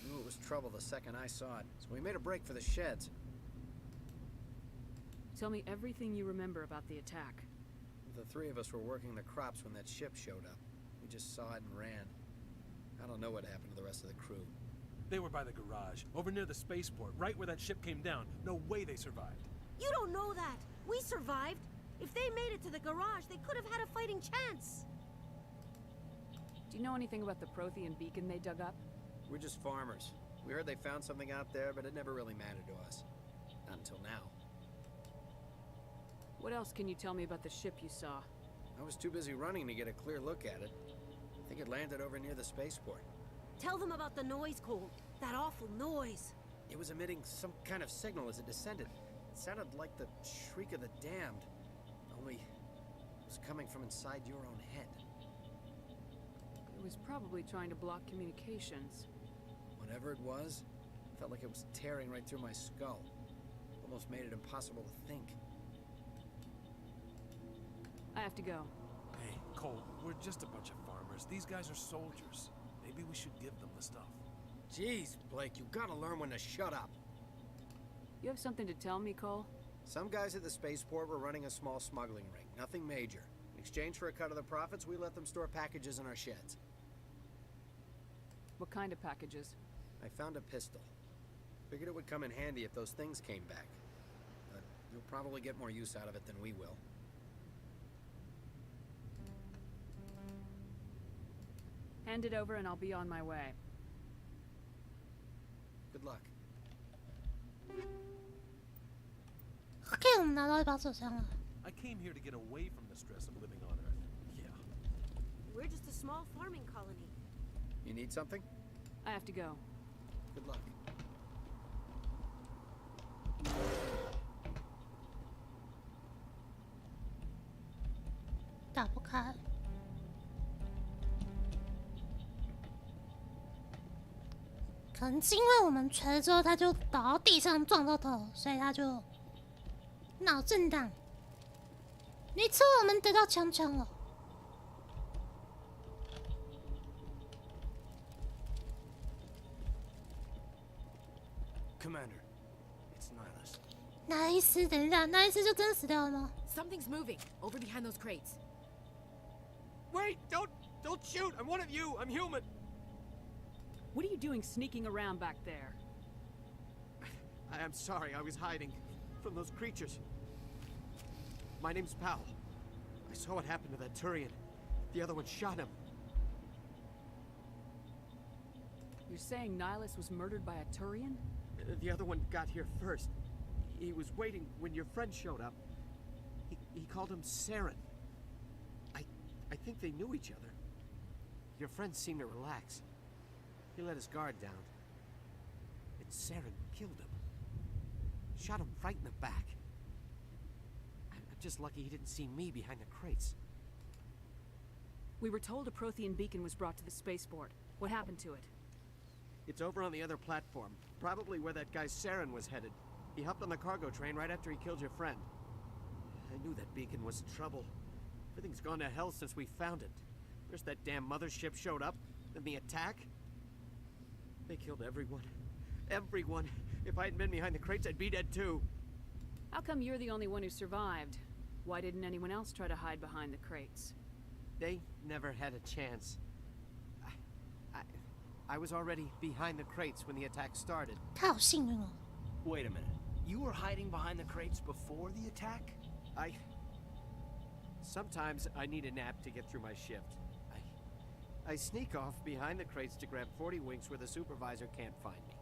Knew it was trouble the second I saw it, so we made a break for the sheds. Tell me everything you remember about the attack. The three of us were working the crops when that ship showed up. We just saw it and ran. I don't know what happened to the rest of the crew. They were by the garage, over near the spaceport, right where that ship came down. No way they survived. You don't know that. We survived. If they made it to the garage, they could have had a fighting chance. Do you know anything about the Prothean beacon they dug up? We're just farmers. We heard they found something out there, but it never really mattered to us. Not until now. What else can you tell me about the ship you saw? I was too busy running to get a clear look at it. I think it landed over near the spaceport. Tell them about the noise, Cole. That awful noise. It was emitting some kind of signal as it descended. It sounded like the shriek of the damned. Only it was coming from inside your own head. It was probably trying to block communications. Whatever it was, felt like it was tearing right through my skull. Almost made it impossible to think. I have to go. Hey, Cole, we're just a bunch of farmers. These guys are soldiers. Maybe we should give them the stuff. Jeez, Blake, you gotta learn when to shut up. You have something to tell me, Cole? Some guys at the spaceport were running a small smuggling ring. Nothing major. In exchange for a cut of the profits, we let them store packages in our sheds. What kind of packages? I found a pistol. Figured it would come in handy if those things came back. But you'll probably get more use out of it than we will. Hand it over and I'll be on my way. Good luck. OK， 我们拿到一把手枪了。 I came here to get away from the stress of living on Earth. Yeah. We're just a small farming colony. You need something? I have to go. Good luck. 打不开。可能是因为我们锤了之后，他就倒到地上撞到头，所以他就脑震荡。没错，我们得到枪了。Commander, it's Nihilus. 哪一丝？等一下，那一丝就真的死掉了吗？ Something's moving over behind those crates. Wait! Don't shoot! I'm one of you! I'm human! What are you doing sneaking around back there? I'm sorry, I was hiding from those creatures. My name's Powell. I saw what happened to that Turian. The other one shot him. You're saying Nihilus was murdered by a Turian? The other one got here first. He was waiting when your friend showed up. He called him Saren. I think they knew each other. Your friend seemed to relax. He let his guard down. And Saren killed him. Shot him right in the back. I'm just lucky he didn't see me behind the crates. We were told a Prothean beacon was brought to the spaceport. What happened to it? It's over on the other platform. Probably where that guy Saren was headed. He hopped on the cargo train right after he killed your friend. I knew that beacon was trouble. Everything's gone to hell since we found it. First that damn mothership showed up, then the attack. They killed everyone. Everyone. If I hadn't been behind the crates, I'd be dead too. How come you're the only one who survived? Why didn't anyone else try to hide behind the crates? They never had a chance. I was already behind the crates when the attack started. 他好幸运哦。 Wait a minute. You were hiding behind the crates before the attack? Sometimes I need a nap to get through my shift. I sneak off behind the crates to grab 40 winks where the supervisor can't find me.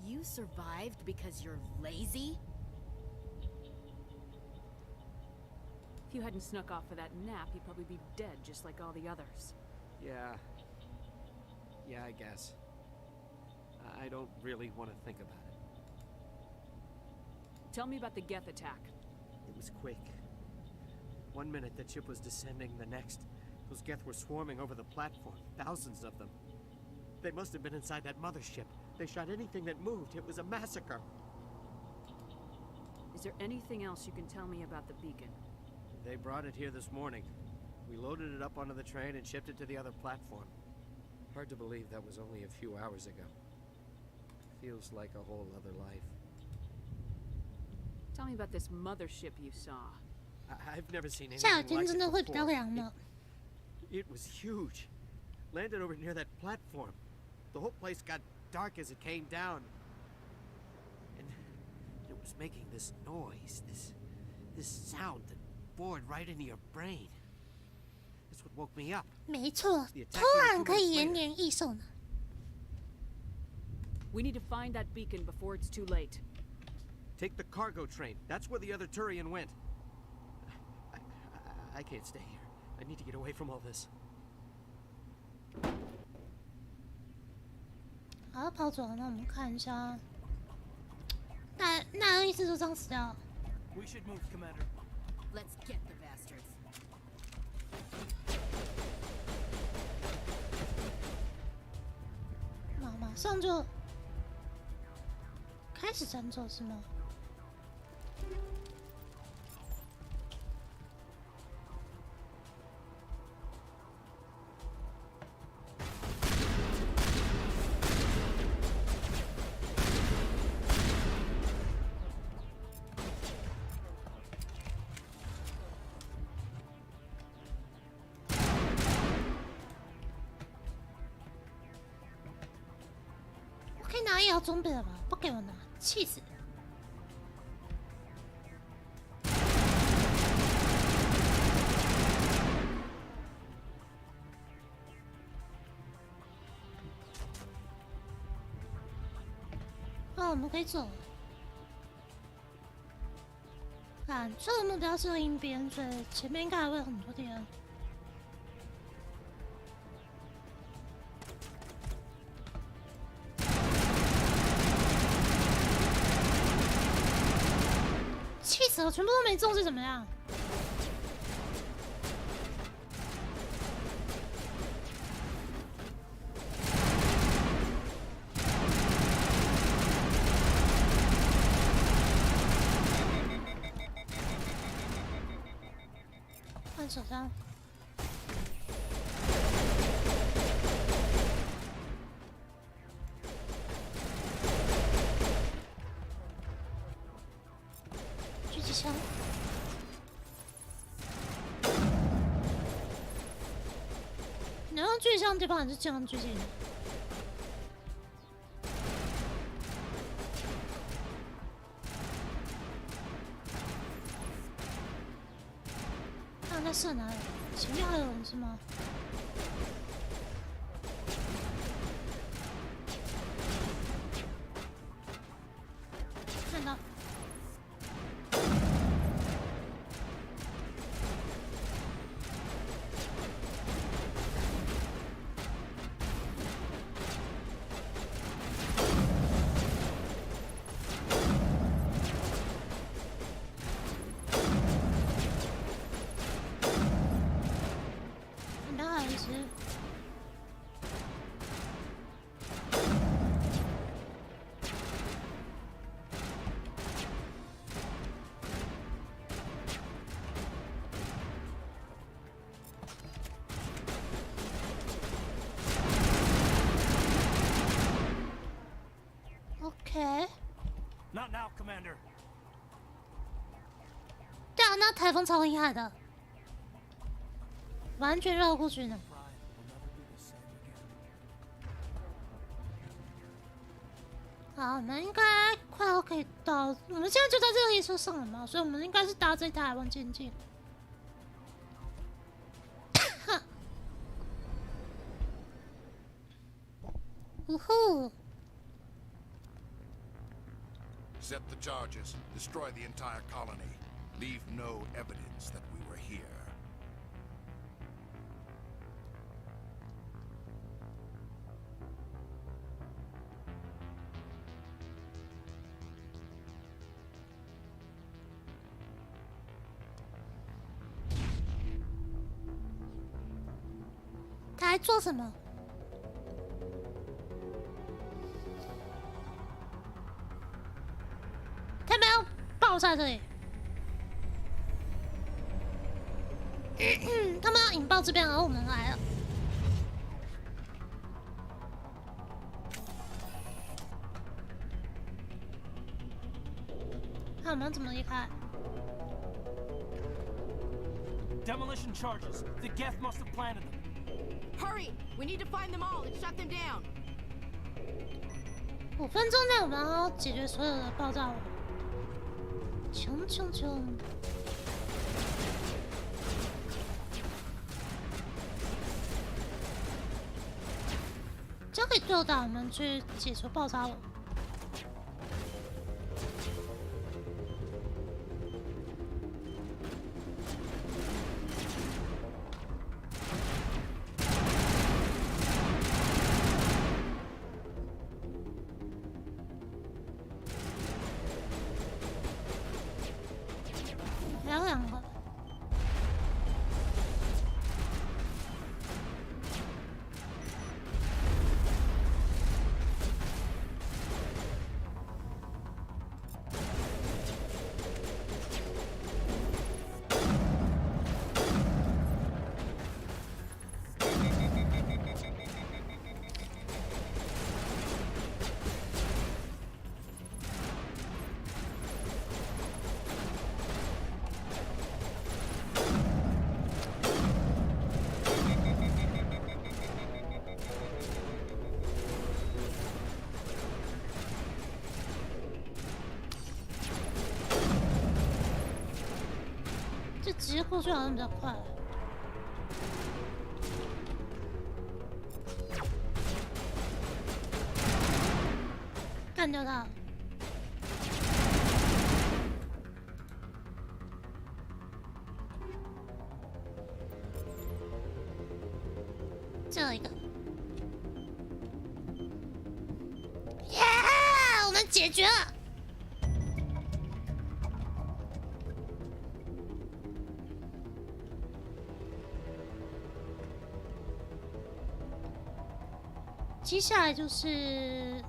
You survived because you're lazy? If you hadn't snuck off for that nap, you'd probably be dead just like all the others. Yeah. Yeah, I guess. I don't really want to think about it. Tell me about the Geth attack. It was quick. 1 minute the ship was descending, the next, those Geth were swarming over the platform. Thousands of them. They must have been inside that mothership. They shot anything that moved. It was a massacre. Is there anything else you can tell me about the beacon? They brought it here this morning. We loaded it up onto the train and shipped it to the other platform. Hard to believe that was only a few hours ago. Feels like a whole other life. Tell me about this mothership you saw. I've never seen anything 夏 like 天 it 真的会比较 before. 凉的。 It was huge. Landed over near that platform. The whole place got dark as it came down. And it was making this noise, this sound that bored right into your brain. That's what woke me up. 没错，突然可以延年益寿呢。We need to find that beacon before it's too late. Take the cargo train. That's where the other Turian went. I can't stay here. I need to get away from all this. 好，跑走了。那我们看一下，那一直就这样死掉。 We should move, Commander. Let's get the bastards. 马上就开始战斗是吗？可以拿医疗装备了吧？不给我拿，气死！我们可以走了。看，这个目标是阴边，所以前面应该还会有很多敌人。 气死了，全部都没中是怎么样？换手枪。 狙击枪，你要用狙击枪的地方还是这样狙击？看在射哪里？前面还有人是吗？看到。 OK。Not now, Commander. 对啊，那台风超厉害的，完全绕过去的。好，我们应该快要可以到，我们现在就在这个列车上了嘛，所以我们应该是搭这台往前进。呜呼！ Set the charges. Destroy the entire colony. Leave no evidence that we were here. 他还做什么？他们要爆炸这里，他们要引爆这边，而我们来了。那我们怎么离开？ Demolition charges. The Geth must have planted them. Hurry! We need to find them all and shut them down. 5分钟内我们要解决所有的爆炸物。穷穷穷！交给队长，我们去解除爆炸物。 还有2个。这直接过去好像比较快。干掉他！最后一个。耶！我们解决了。 接下来就是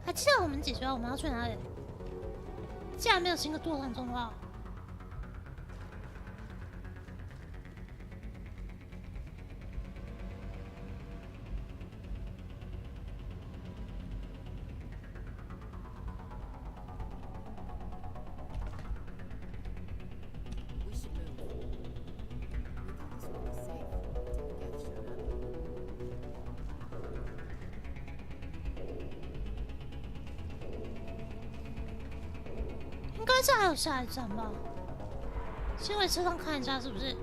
还记得我们解决了我们要去哪里？既然没有新的多环中的话，应该是还有下一站吧。先回车上看一下是不是？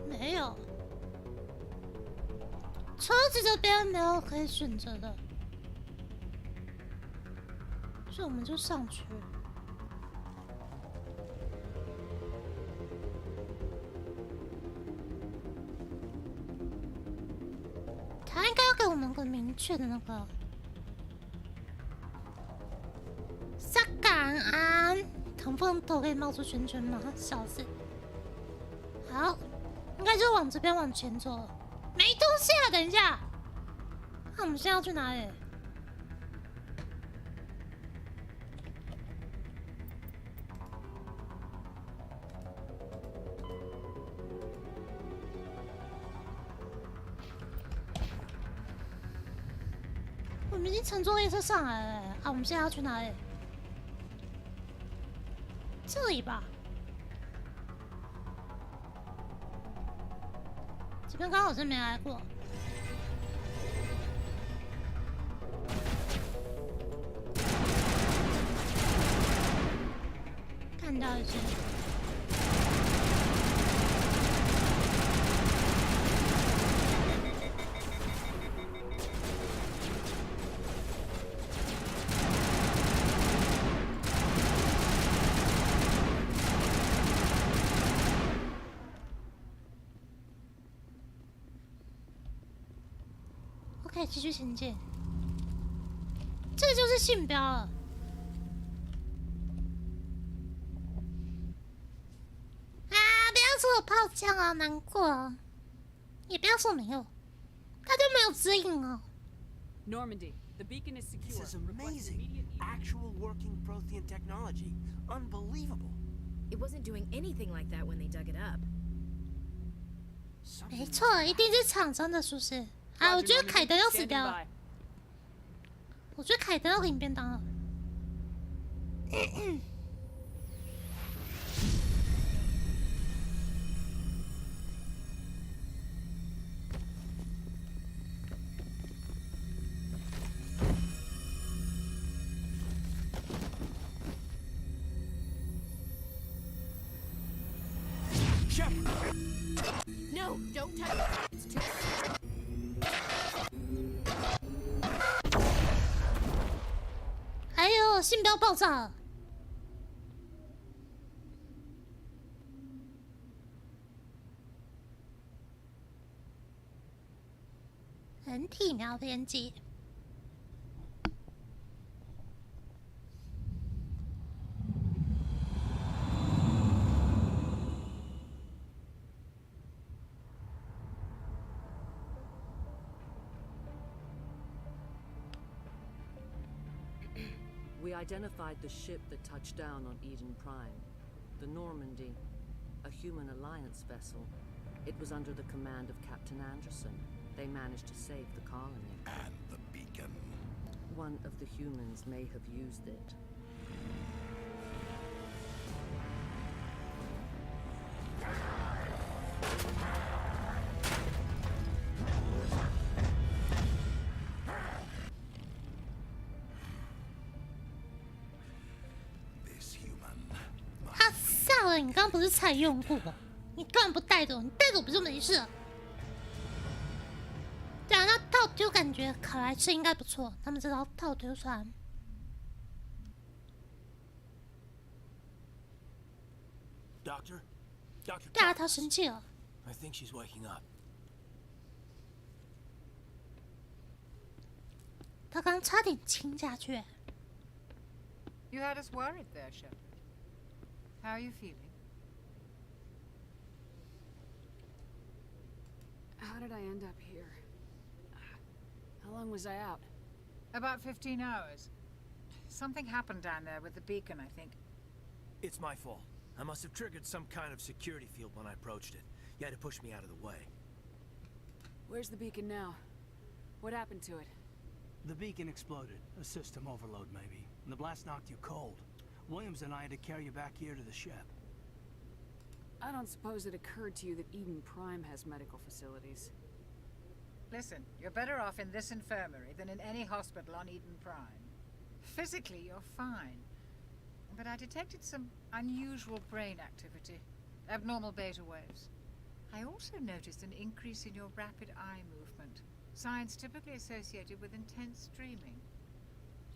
没有，车子这边没有可以选择的，所以我们就上去。 他应该要给我们个明确的那个撒感恩，疼痛头可以冒出圈圈吗？笑死！好，应该就往这边往前走了。没东西啊，等一下。那我们现在要去哪里？我们已经乘坐列车上来了啊！我们现在要去哪里？这里吧。这边刚好是没来过。掉一只。OK， 继续前进。这个就是信标了。啊！不要说我炮枪啊，难过。也不要说没有，他就没有指引哦。Normandy, the beacon is secure. This is amazing. Actual working Prothean technology. Unbelievable. It wasn't doing anything like that when they dug it up. 没错，一定是厂商的疏失。啊，我觉得凯德要死掉了。我觉得凯德要领便当了。No, don't touch it. It's too. 还有信标爆炸了，人体描边记。We identified the ship that touched down on Eden Prime, the Normandy, a human alliance vessel. It was under the command of Captain Anderson. They managed to save the colony. And the beacon. One of the humans may have used it. This human. 他吓了，你刚刚不是才用过？你干嘛不带走？你带走不就没事了？对啊，那套丢感觉烤来吃应该不错。他们这套套丢船。Doctor? Doctor? 对啊，他生气了。 I think she's waking up. 他刚差点亲下去。 You had us worried there, Shepard. How are you feeling? How did I end up here? How long was I out? About 15 hours. Something happened down there with the beacon, I think. It's my fault. I must have triggered some kind of security field when I approached it. You had to push me out of the way. Where's the beacon now? What happened to it? The beacon exploded. A system overload, maybe. And the blast knocked you cold. Williams and I had to carry you back here to the ship. I don't suppose it occurred to you that Eden Prime has medical facilities. Listen, you're better off in this infirmary than in any hospital on Eden Prime. Physically, you're fine. But I detected some unusual brain activity. Abnormal beta waves. I also noticed an increase in your rapid eye movement. Signs typically associated with intense dreaming.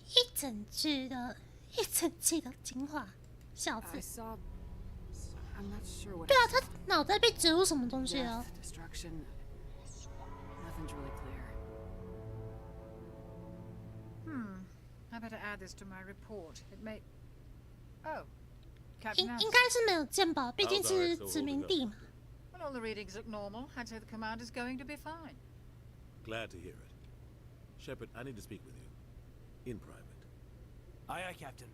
一整季的精华，小子。 I saw. I'm not sure what. 对啊，他脑袋被植入什么东西了 Destruction. Nothing's really clear. I better add this to my report. It may. Oh, 应 Captain. 应该是没有鉴宝，毕竟是殖民地嘛。 Well, all the readings look normal. I'd say the commander's going to be fine. Glad to hear it. Shepard, I need to speak with you. In private. Aye, aye, Captain.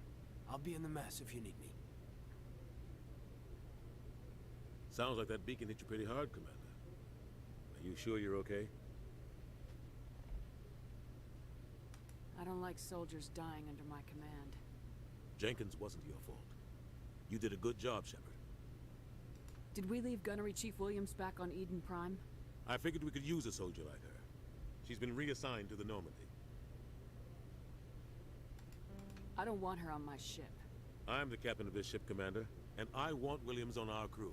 I'll be in the mess if you need me. Sounds like that beacon hit you pretty hard, Commander. Are you sure you're okay? I don't like soldiers dying under my command. Jenkins wasn't your fault. You did a good job, Shepard. Did we leave Gunnery Chief Williams back on Eden Prime? I figured we could use a soldier like her. She's been reassigned to the Normandy. I don't want her on my ship. I'm the captain of this ship, Commander, and I want Williams on our crew.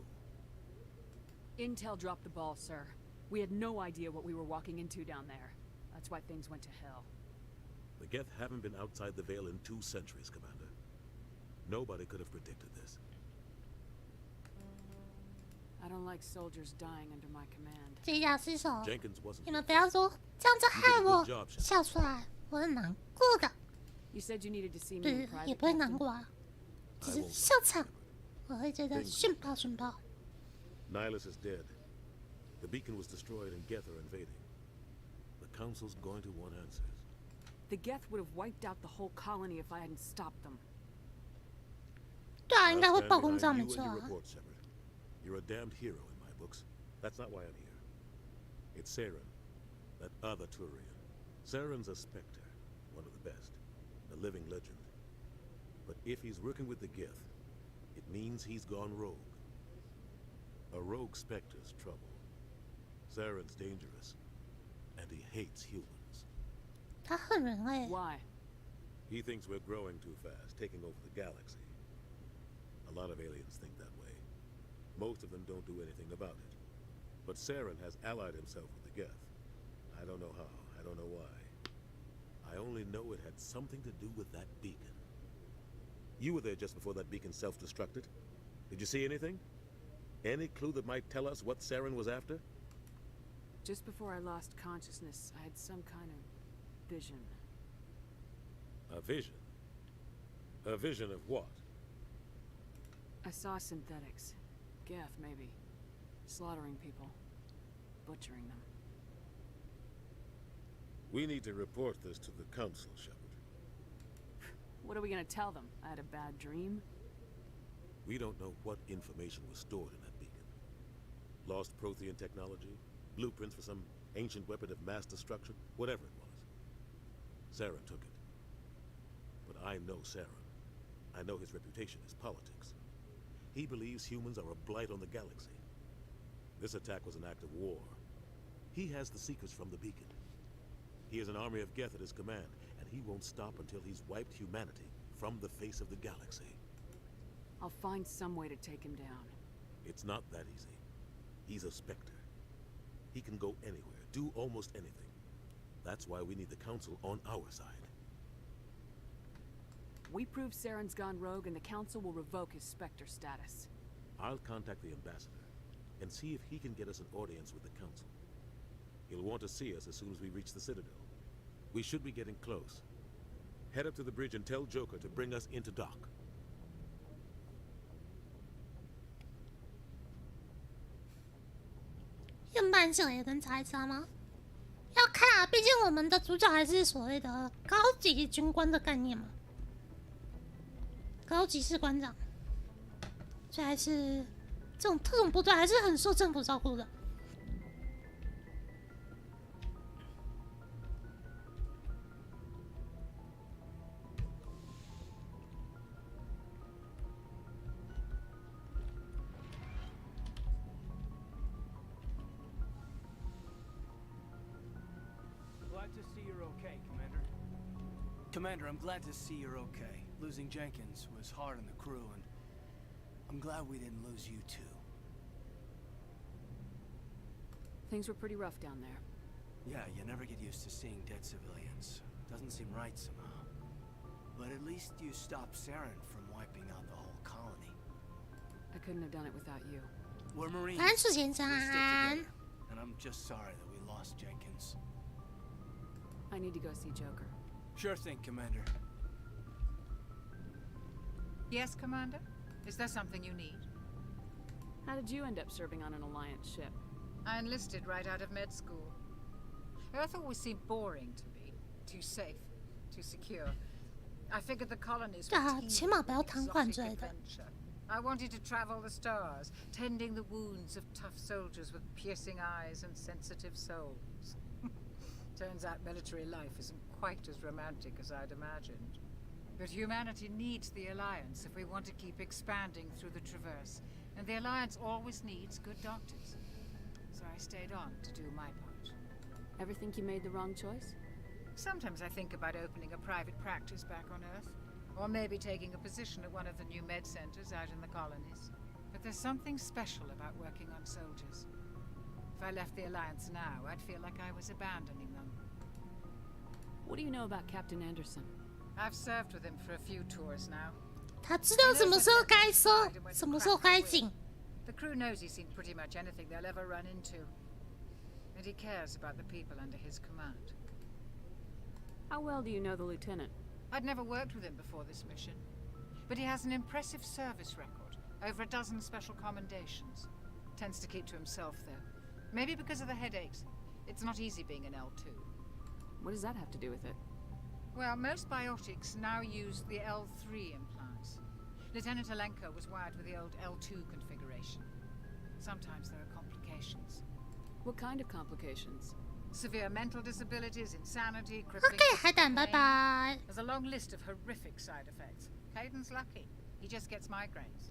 Intel dropped the ball, sir. We had no idea what we were walking into down there. That's why things went to hell. The Geth haven't been outside the Veil in 2 centuries, Commander. Nobody could have predicted this. I don't like soldiers dying under my command. 这架是什么？ Jenkins wasn't. 你们不要说这样就害我笑出来，我很难过的。 You said you needed to see me 对 in，private. 也不会难过啊，只是笑场，我会觉得逊爆逊爆。 Nihilus is dead. The beacon was destroyed and Geth are invading. The Council's going to want answers. The Geth would have wiped out the whole colony if I hadn't stopped them. 对啊，应该会 I'll stand 爆公章 behind 没 you 错 and your 啊。 report, Shepard. You're a damned hero in my books. That's not why I'm here. It's Saren, that other Turian. Saren's a Spectre, one of the best, a living legend. But if he's working with the Geth, it means he's gone rogue. A rogue Spectre's trouble. Saren's dangerous, and he hates humans. 他恨人类。 Why? He thinks we're growing too fast, taking over the galaxy. A lot of aliens think that way. Most of them don't do anything about it. But Saren has allied himself with the Geth. I don't know how, I don't know why. I only know it had something to do with that beacon. You were there just before that beacon self-destructed. Did you see anything? Any clue that might tell us what Saren was after? Just before I lost consciousness, I had some kind of vision. A vision? A vision of what? I saw synthetics. Geth, maybe. Slaughtering people. Butchering them. We need to report this to the Council, Shepard. What are we gonna tell them? I had a bad dream? We don't know what information was stored in that beacon. Lost Prothean technology? Blueprints for some ancient weapon of mass destruction? Whatever it was. Saren took it. But I know Saren. I know his reputation is politics. He believes humans are a blight on the galaxy. This attack was an act of war. He has the secrets from the beacon. He has an army of Geth at his command, and he won't stop until he's wiped humanity from the face of the galaxy. I'll find some way to take him down. It's not that easy. He's a Spectre. He can go anywhere, do almost anything. That's why we need the Council on our side. We prove Saren's gone rogue and the Council will revoke his Spectre status. I'll contact the Ambassador and see if he can get us an audience with the Council. He'll want to see us as soon as we reach the Citadel. We should be getting close. Head up to the bridge and tell Joker to bring us into dock. 用半袖也能查一查吗？要看啊，毕竟我们的主角还是所谓的高级军官的概念嘛，高级士官长，所以还是这种特种部队还是很受政府照顾的。Glad to see you're okay, Commander. Commander, I'm glad to see you're okay. Losing Jenkins was hard on the crew, and I'm glad we didn't lose you too. Things were pretty rough down there. Yeah, you never get used to seeing dead civilians. Doesn't seem right somehow. But at least you stopped Saren from wiping out the whole colony. I couldn't have done it without you. We're Marines. 蓝鼠先 We 生 stick together, and I'm just sorry that we lost Jenkins. I need to go see Joker. Sure thing, Commander. Yes, Commander? Is there something you need? How did you end up serving on an Alliance ship? I enlisted right out of med school. Earth always seemed boring to me. Too safe, too secure. I figured the colonies 对 were 啊，起码不要瘫痪 exotic 之类的。 adventure. I wanted to travel the stars, tending the wounds of tough soldiers with piercing eyes and sensitive souls. Turns out military life isn't quite as romantic as I'd imagined. But humanity needs the Alliance if we want to keep expanding through the Traverse. And the Alliance always needs good doctors. So I stayed on to do my part. Ever think you made the wrong choice? Sometimes I think about opening a private practice back on Earth. Or maybe taking a position at one of the new med centers out in the colonies. But there's something special about working on soldiers. If I left the Alliance now, I'd feel like I was abandoning them. What do you know about Captain Anderson? I've served with him for a few tours now. 他知道什么时候该收，什么时候该进。The crew knows he's seen pretty much anything they'll ever run into. And he cares about the people under his command. How well do you know the lieutenant? I'd never worked with him before this mission. But he has an impressive service record. Over a dozen special commendations. Tends to keep to himself, though. Maybe because of the headaches. It's not easy being an L2. What does that have to do with it? Well, most biotics now use the L3 implants. Lieutenant Alenko was wired with the old L2 configuration. Sometimes there are complications. What kind of complications? Severe mental disabilities, insanity, crippling... Okay, 海胆，拜拜。 There's a long list of horrific side effects. Caden's lucky. He just gets migraines.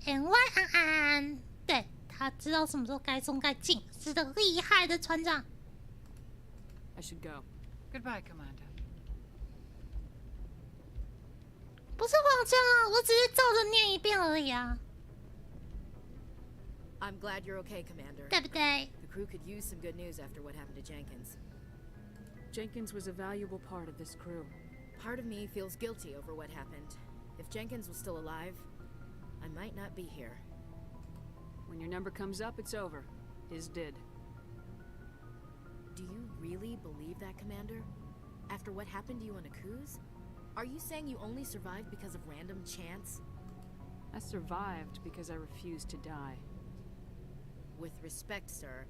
NY 安安，对，他知道什么时候该松该进，是个厉害的船长。I should go. Goodbye, Commander. 不是皇上啊，我只是照着念一遍而已啊。 I'm glad you're okay, Commander. 对不对？ The crew could use some good news after what happened to Jenkins. Jenkins was a valuable part of this crew. Part of me feels guilty over what happened. If Jenkins was still alive, I might not be here. When your number comes up, it's over. His did. Do you really believe that, Commander? After what happened to you on Akuz? Are you saying you only survived because of random chance? I survived because I refused to die. With respect, sir,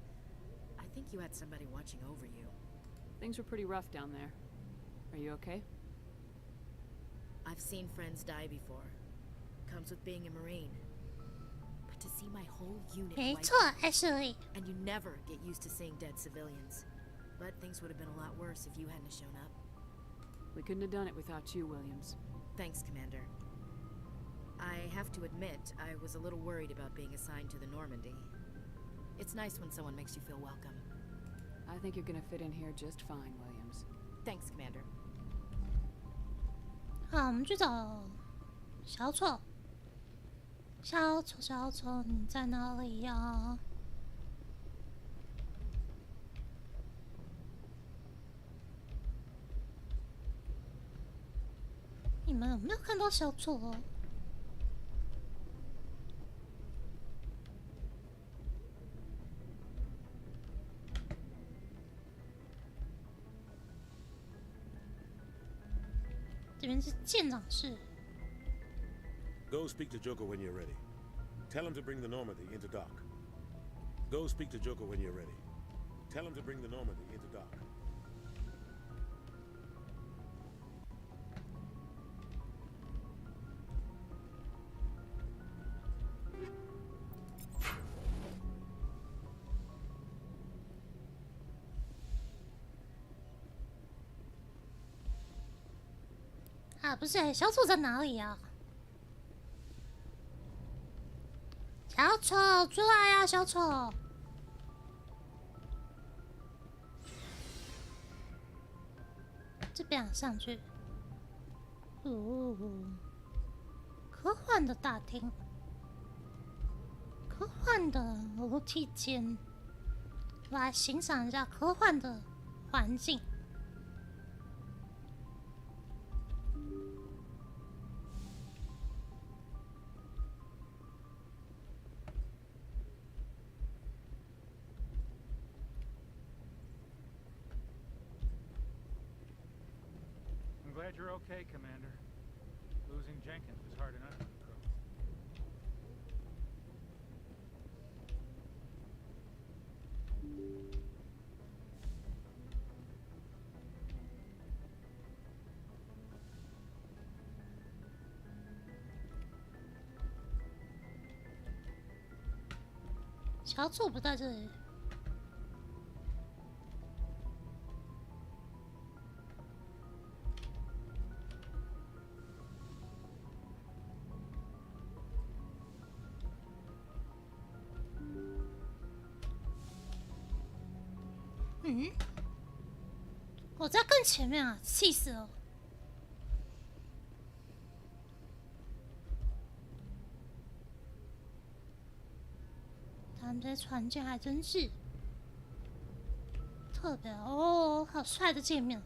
I think you had somebody watching over you. Things were pretty rough down there. Are you okay? I've seen friends die before. Comes with being a Marine. But to see my whole unit 没 wiped 错 out, ，Ashley。 and you never get used to seeing dead civilians. But things would have been a lot worse if you hadn't shown up. We couldn't have done it without you, Williams. Thanks, Commander. I have to admit, I was a little worried about being assigned to the Normandy. It's nice when someone makes you feel welcome. I think you're gonna fit in here just fine, Williams. Thanks, Commander. 好，我们去找小丑。小丑，小丑，你在哪里呀？你们有没有看到小丑？这边是舰长室。 Go speak to Joker when you're ready. Tell him to bring the Normandy into dock. Go speak to Joker when you're ready. Tell him to bring the Normandy into dock.啊，不是，小丑在哪里呀？小丑出来呀，小丑！这边上去。科幻的大厅，科幻的楼梯间，来欣赏一下科幻的环境。 I'm glad you're okay, Commander. Losing Jenkins was hard enough on the crew.小丑不在这里。 嗯，我在更前面啊，气死了！船，这些船舰还真是特别哦，好帅的界面。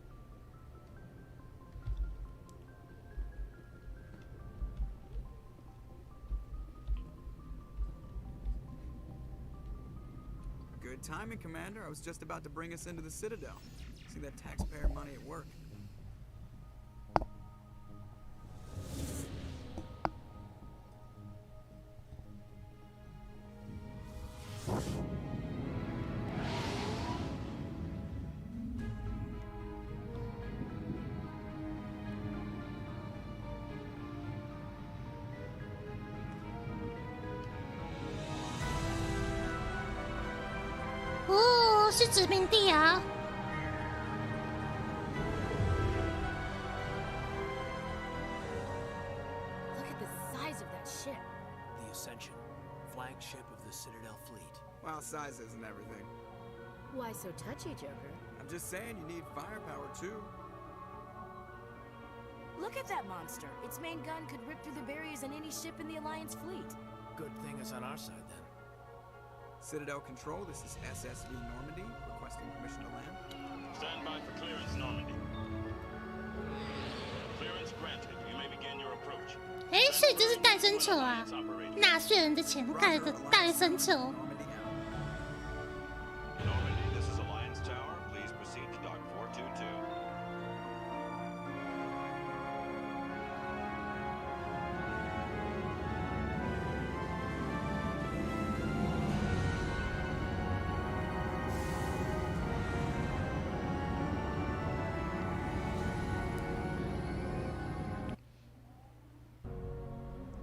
Good timing, Commander. I was just about to bring us into the Citadel. See that taxpayer money at work.哦，是殖民地啊！ The Ascension, flagship of the Citadel fleet. Well, size isn't everything. Why so touchy, Joker? I'm just saying you need firepower, too. Look at that monster. Its main gun could rip through the barriers in any ship in the Alliance fleet. Good thing it's on our side, then. Citadel Control, this is SSV Normandy, requesting permission to land. Stand by for clearance, Normandy. Clearance granted. You may begin your approach. 哎，所以这是戴森球啊！纳税人的钱盖的戴森球。 Normandy, this is Alliance Tower. Please proceed to Dock 422.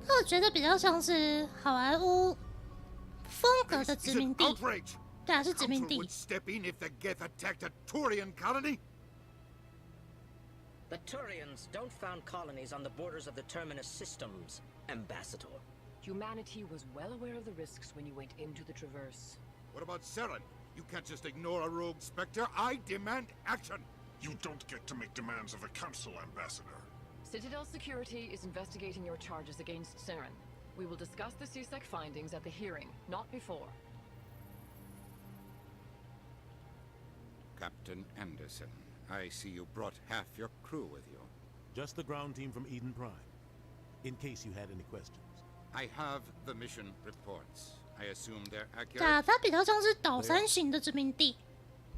我觉得比较像是好莱坞风格的殖民地。对啊，是殖民地。 Step in if the Geth attacked a Turian colony? The Turians don't found colonies on the borders of the Terminus systems, Ambassador. Humanity was well aware of the risks when you went into the Traverse. What about Saren? You can't just ignore a rogue Spectre. I demand action. You don't get to make demands of the Council, Ambassador. Citadel Security is investigating your charges against Saren. We will discuss the CSEC findings at the hearing, not before. Captain Anderson, I see you brought half your crew with you. Just the ground team from Eden Prime, in case you had any questions. I have the mission reports. I assume they're 对啊， accurate. 它比较像是岛山型的殖民地，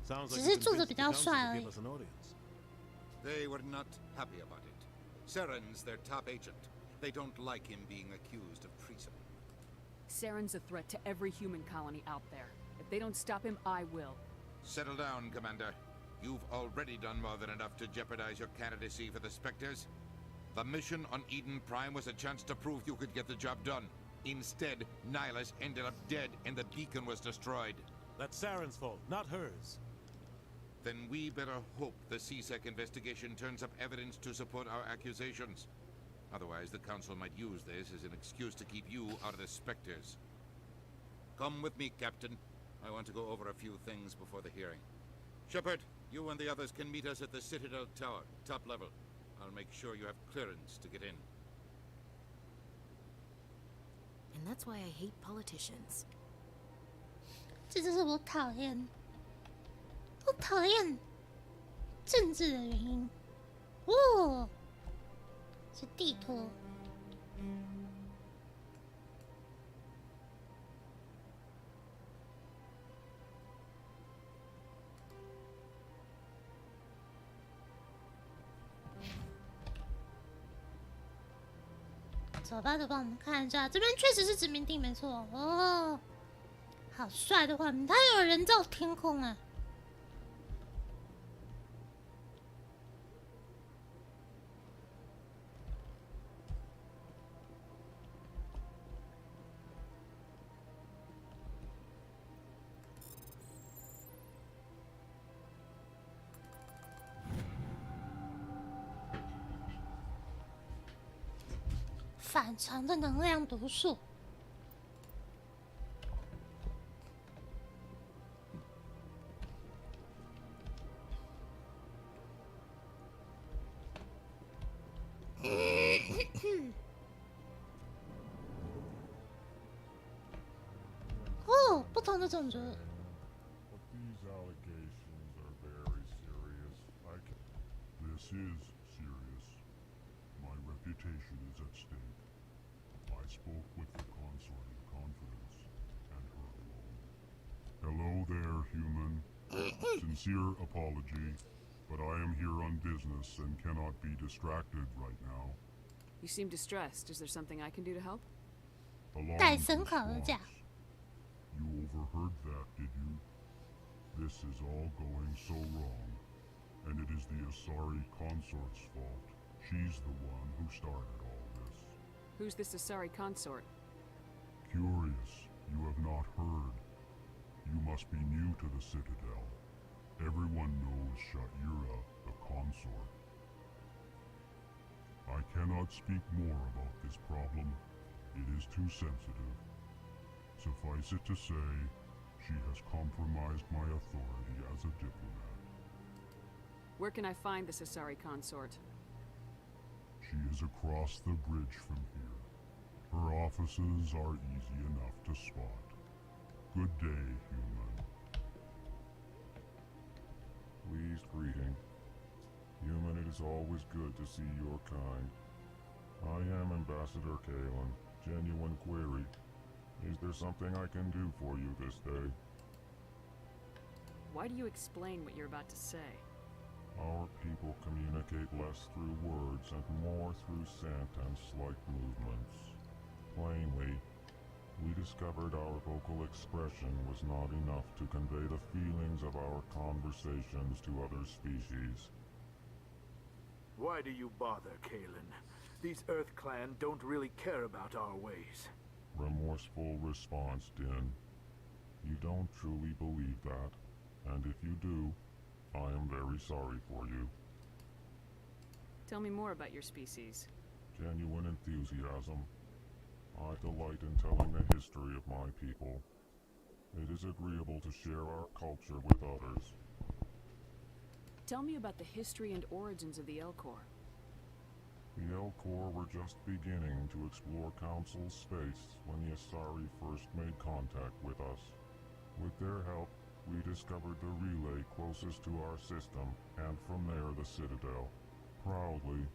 Sounds 只 like 是 you 住的 convinced 比 the 较 Council 帅 to 而已 give。us an audience. They were not happy about it. Saren's their top agent. They don't like him being accused of treason. Saren's a threat to every human colony out there. If they don't stop him, I will. Settle down, Commander. You've already done more than enough to jeopardize your candidacy for the Spectres. The mission on Eden Prime was a chance to prove you could get the job done. Instead, Nihilus ended up dead and the beacon was destroyed. That's Saren's fault, not hers. Then we better hope the CSEC investigation turns up evidence to support our accusations. Otherwise, the Council might use this as an excuse to keep you out of the Spectres. Come with me, Captain. I want to go over a few things before the hearing. Shepard, you and the others can meet us at the Citadel Tower, top level. I'll make sure you have clearance to get in. And that's why I hate politicians. 这就是我讨厌政治的原因。哦，是地图。走吧，走吧，我们看一下，这边确实是殖民地，没错。哦，好帅的画面，它有人造天空啊！反常的能量毒素。哦，不不同的种族。But these allegations are very serious. This is serious. My reputation is at stake. I spoke with the consort in confidence, and her alone. Hello there, human. Sincere apology, but I am here on business and cannot be distracted right now. You seem distressed. Is there something I can do to help? Alarmed response. You overheard that, did you? This is all going so wrong, and it is the Asari consort's fault. She's the one who started all this. Who's this Asari consort? Curious, you have not heard. You must be new to the Citadel. Everyone knows Sha'ira, the consort. I cannot speak more about this problem. It is too sensitive. Suffice it to say, she has compromised my authority as a diplomat. Where can I find this Asari consort? She is across the bridge from here. Her offices are easy enough to spot. Good day, human. Pleased greeting. Human, it is always good to see your kind. I am Ambassador Kalen. Genuine query. Is there something I can do for you this day? Why do you explain what you're about to say? Our people communicate less through words and more through scent and slight movements. Plainly, we discovered our vocal expression was not enough to convey the feelings of our conversations to other species. Why do you bother, Kalen? These Earth Clan don't really care about our ways. Remorseful response, Din. You don't truly believe that, and if you do, I am very sorry for you. Tell me more about your species. Genuine enthusiasm. I delight in telling the history of my people. It is agreeable to share our culture with others. Tell me about the history and origins of the Elkhorn. The Elkhorn were just beginning to explore Council space when the Asari first made contact with us. With their help, we discovered the relay closest to our system, and from there the Citadel. Proudly,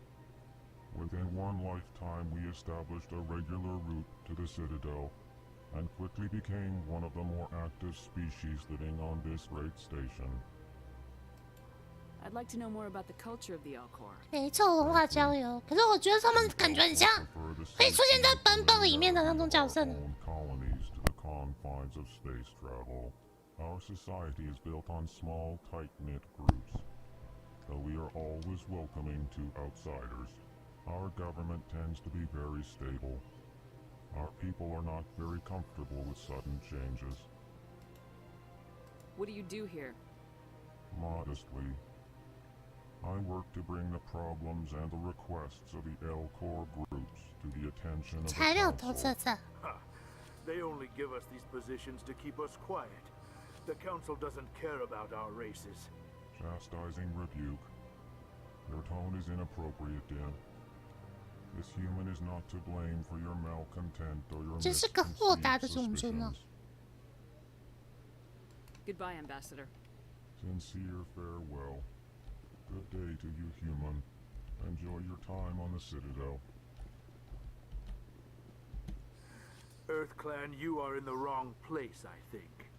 within one lifetime we established a regular route to the Citadel, and quickly became one of the more active species living on this great station. I'd like to know more about the culture of the Elkhorn. 没错，文化交流。可是我觉得他们感觉很像会出现在本本里面的那种角色呢。Colonies to the confines of space travel. Our society is built on small, tight-knit groups. Though we are always welcoming to outsiders, our government tends to be very stable. Our people are not very comfortable with sudden changes. What do you do here? Modestly, I work to bring the problems and the requests of the Elkhorn groups to the attention of the Council. They only give us these positions to keep us quiet. The Council doesn't care about our races. Chastising rebuke. Your tone is inappropriate, Din. This human is not to blame for your malcontent or your misconceived suspicions. Goodbye, Ambassador. Sincere farewell. Good day to you, human. Enjoy your time on the Citadel. Earth Clan, you are in the wrong place, I think.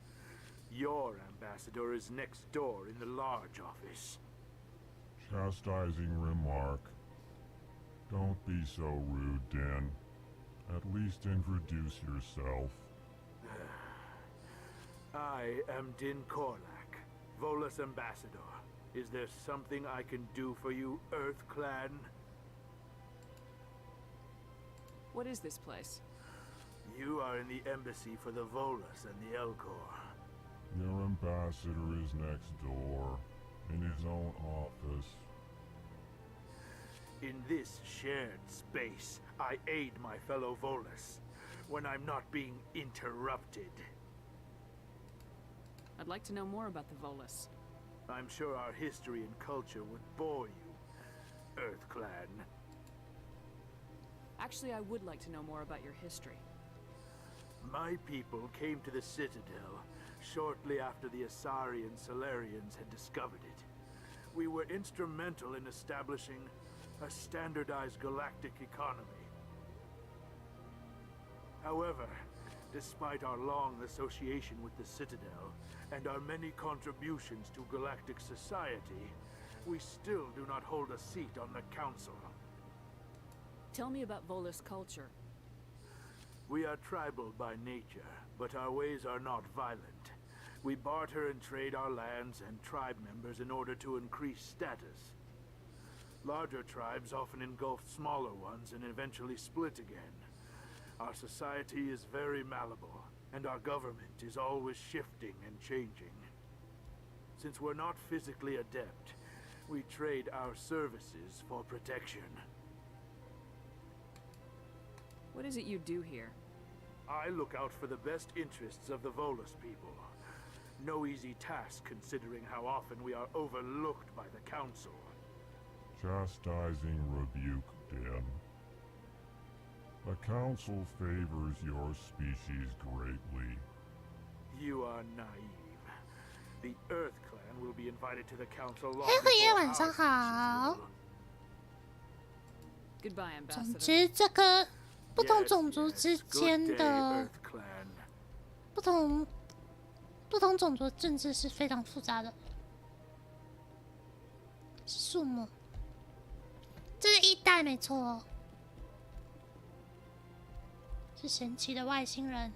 Your ambassador is next door in the large office. Chastising remark. Don't be so rude, Din. At least introduce yourself. I am Din Korlak, Volus ambassador. Is there something I can do for you, Earth Clan? What is this place? You are in the embassy for the Volus and the Elkhorn. Your ambassador is next door, in his own office. In this shared space, I aid my fellow Volus when I'm not being interrupted. I'd like to know more about the Volus. I'm sure our history and culture would bore you, Earth Clan. Actually, I would like to know more about your history. My people came to the Citadel shortly after the Asari and Solarians had discovered it. We were instrumental in establishing a standardized galactic economy. However, despite our long association with the Citadel and our many contributions to galactic society, we still do not hold a seat on the Council. Tell me about Volus culture. We are tribal by nature, but our ways are not violent. We barter and trade our lands and tribe members in order to increase status. Larger tribes often engulf smaller ones and eventually split again. Our society is very malleable, and our government is always shifting and changing. Since we're not physically adept, we trade our services for protection. What is it you do here? I look out for the best interests of the Volus people. No easy task considering how often we are overlooked by the Council. Chastising rebuke, Dan. The Council favors your species greatly. You are naive. The Earth Clan will be invited to the Council long 黑黑夜 before 晚上 our 好。 Goodbye, 总 Ambassador. 之，这个不同种族之间 Good day, 的 Earth Clan. 不同种族的政治是非常复杂的。树木，这是一代没错哦，是神奇的外星人。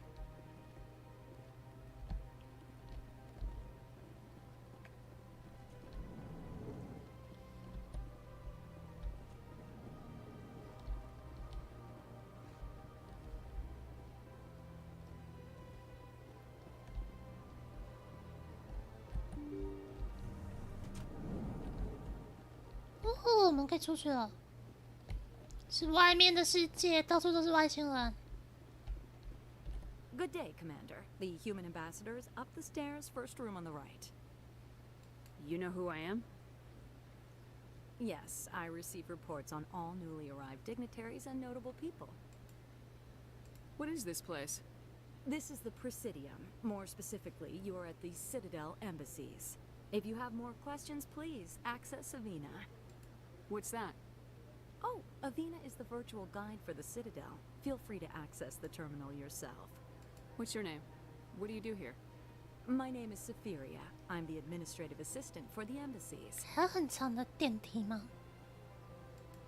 哦，我们可以出去了，是外面的世界，到处都是外星人。 Good day, Commander. The human ambassador is up the stairs, first room on the right. You know who I am? Yes, I receive reports on all newly arrived dignitaries and notable people. What is this place? This is the Presidium. More specifically, you are at the Citadel Embassies. If you have more questions, please access Avina. What's that? Oh, Avina is the virtual guide for the Citadel. Feel free to access the terminal yourself. What's your name? What do you do here? My name is Safiria. I'm the administrative assistant for the embassies. 还有很长的电梯吗？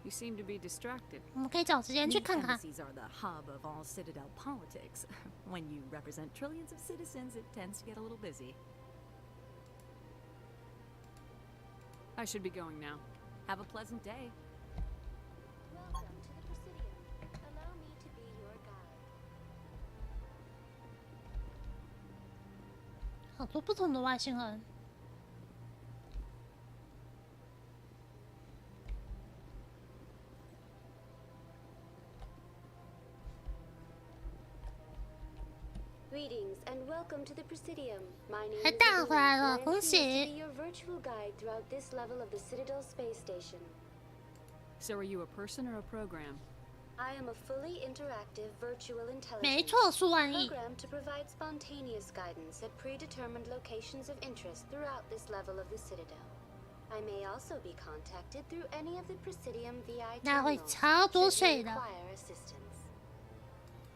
You seem to be distracted. 我们可以找时间去 The 看看。 embassies are the hub of all Citadel politics. When you represent trillions of citizens, it tends to get a little busy. I should be going now. Have a pleasant day. Welcome to the Presidium. Allow me to be your guide. 好多不同的外星人。 Greetings and welcome to the Presidium. My name 还 is 带回来 Avina, 了， and 恭 I'm pleased to be 喜！ your virtual guide throughout this level of the Citadel space station. So are you a person or a program? I am a fully interactive virtual 没 intelligence 错，苏万义。 programmed to provide spontaneous guidance at predetermined locations of interest throughout this level of the Citadel. I may also be contacted through any of the Presidium VI 那会 terminals 超多 should 水 you 的。 require assistance.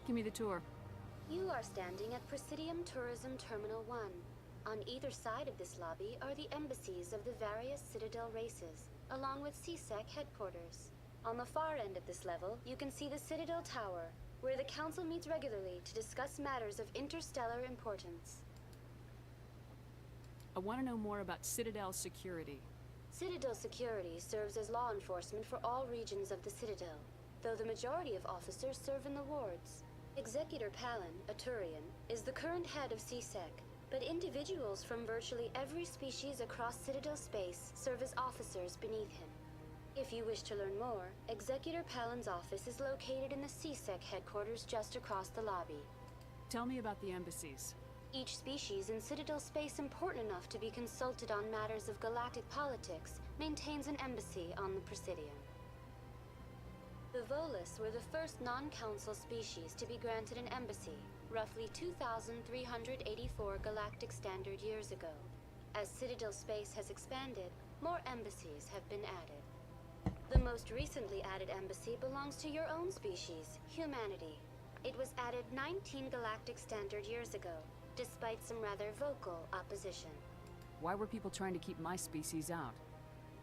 Give me the tour. You are standing at Presidium Tourism Terminal 1. On either side of this lobby are the embassies of the various Citadel races, along with CSEC headquarters. On the far end of this level, you can see the Citadel Tower, where the Council meets regularly to discuss matters of interstellar importance. I want to know more about Citadel Security. Citadel Security serves as law enforcement for all regions of the Citadel, though the majority of officers serve in the wards. Executor Palin, a Turian, is the current head of CSEC, but individuals from virtually every species across Citadel space serve as officers beneath him. If you wish to learn more, Executor Palin's office is located in the CSEC headquarters just across the lobby. Tell me about the embassies. Each species in Citadel space important enough to be consulted on matters of galactic politics maintains an embassy on the Presidium. The Volus were the first non-council species to be granted an embassy, roughly 2,384 galactic standard years ago. As Citadel space has expanded, more embassies have been added. The most recently added embassy belongs to your own species, humanity. It was added 19 galactic standard years ago, despite some rather vocal opposition. Why were people trying to keep my species out?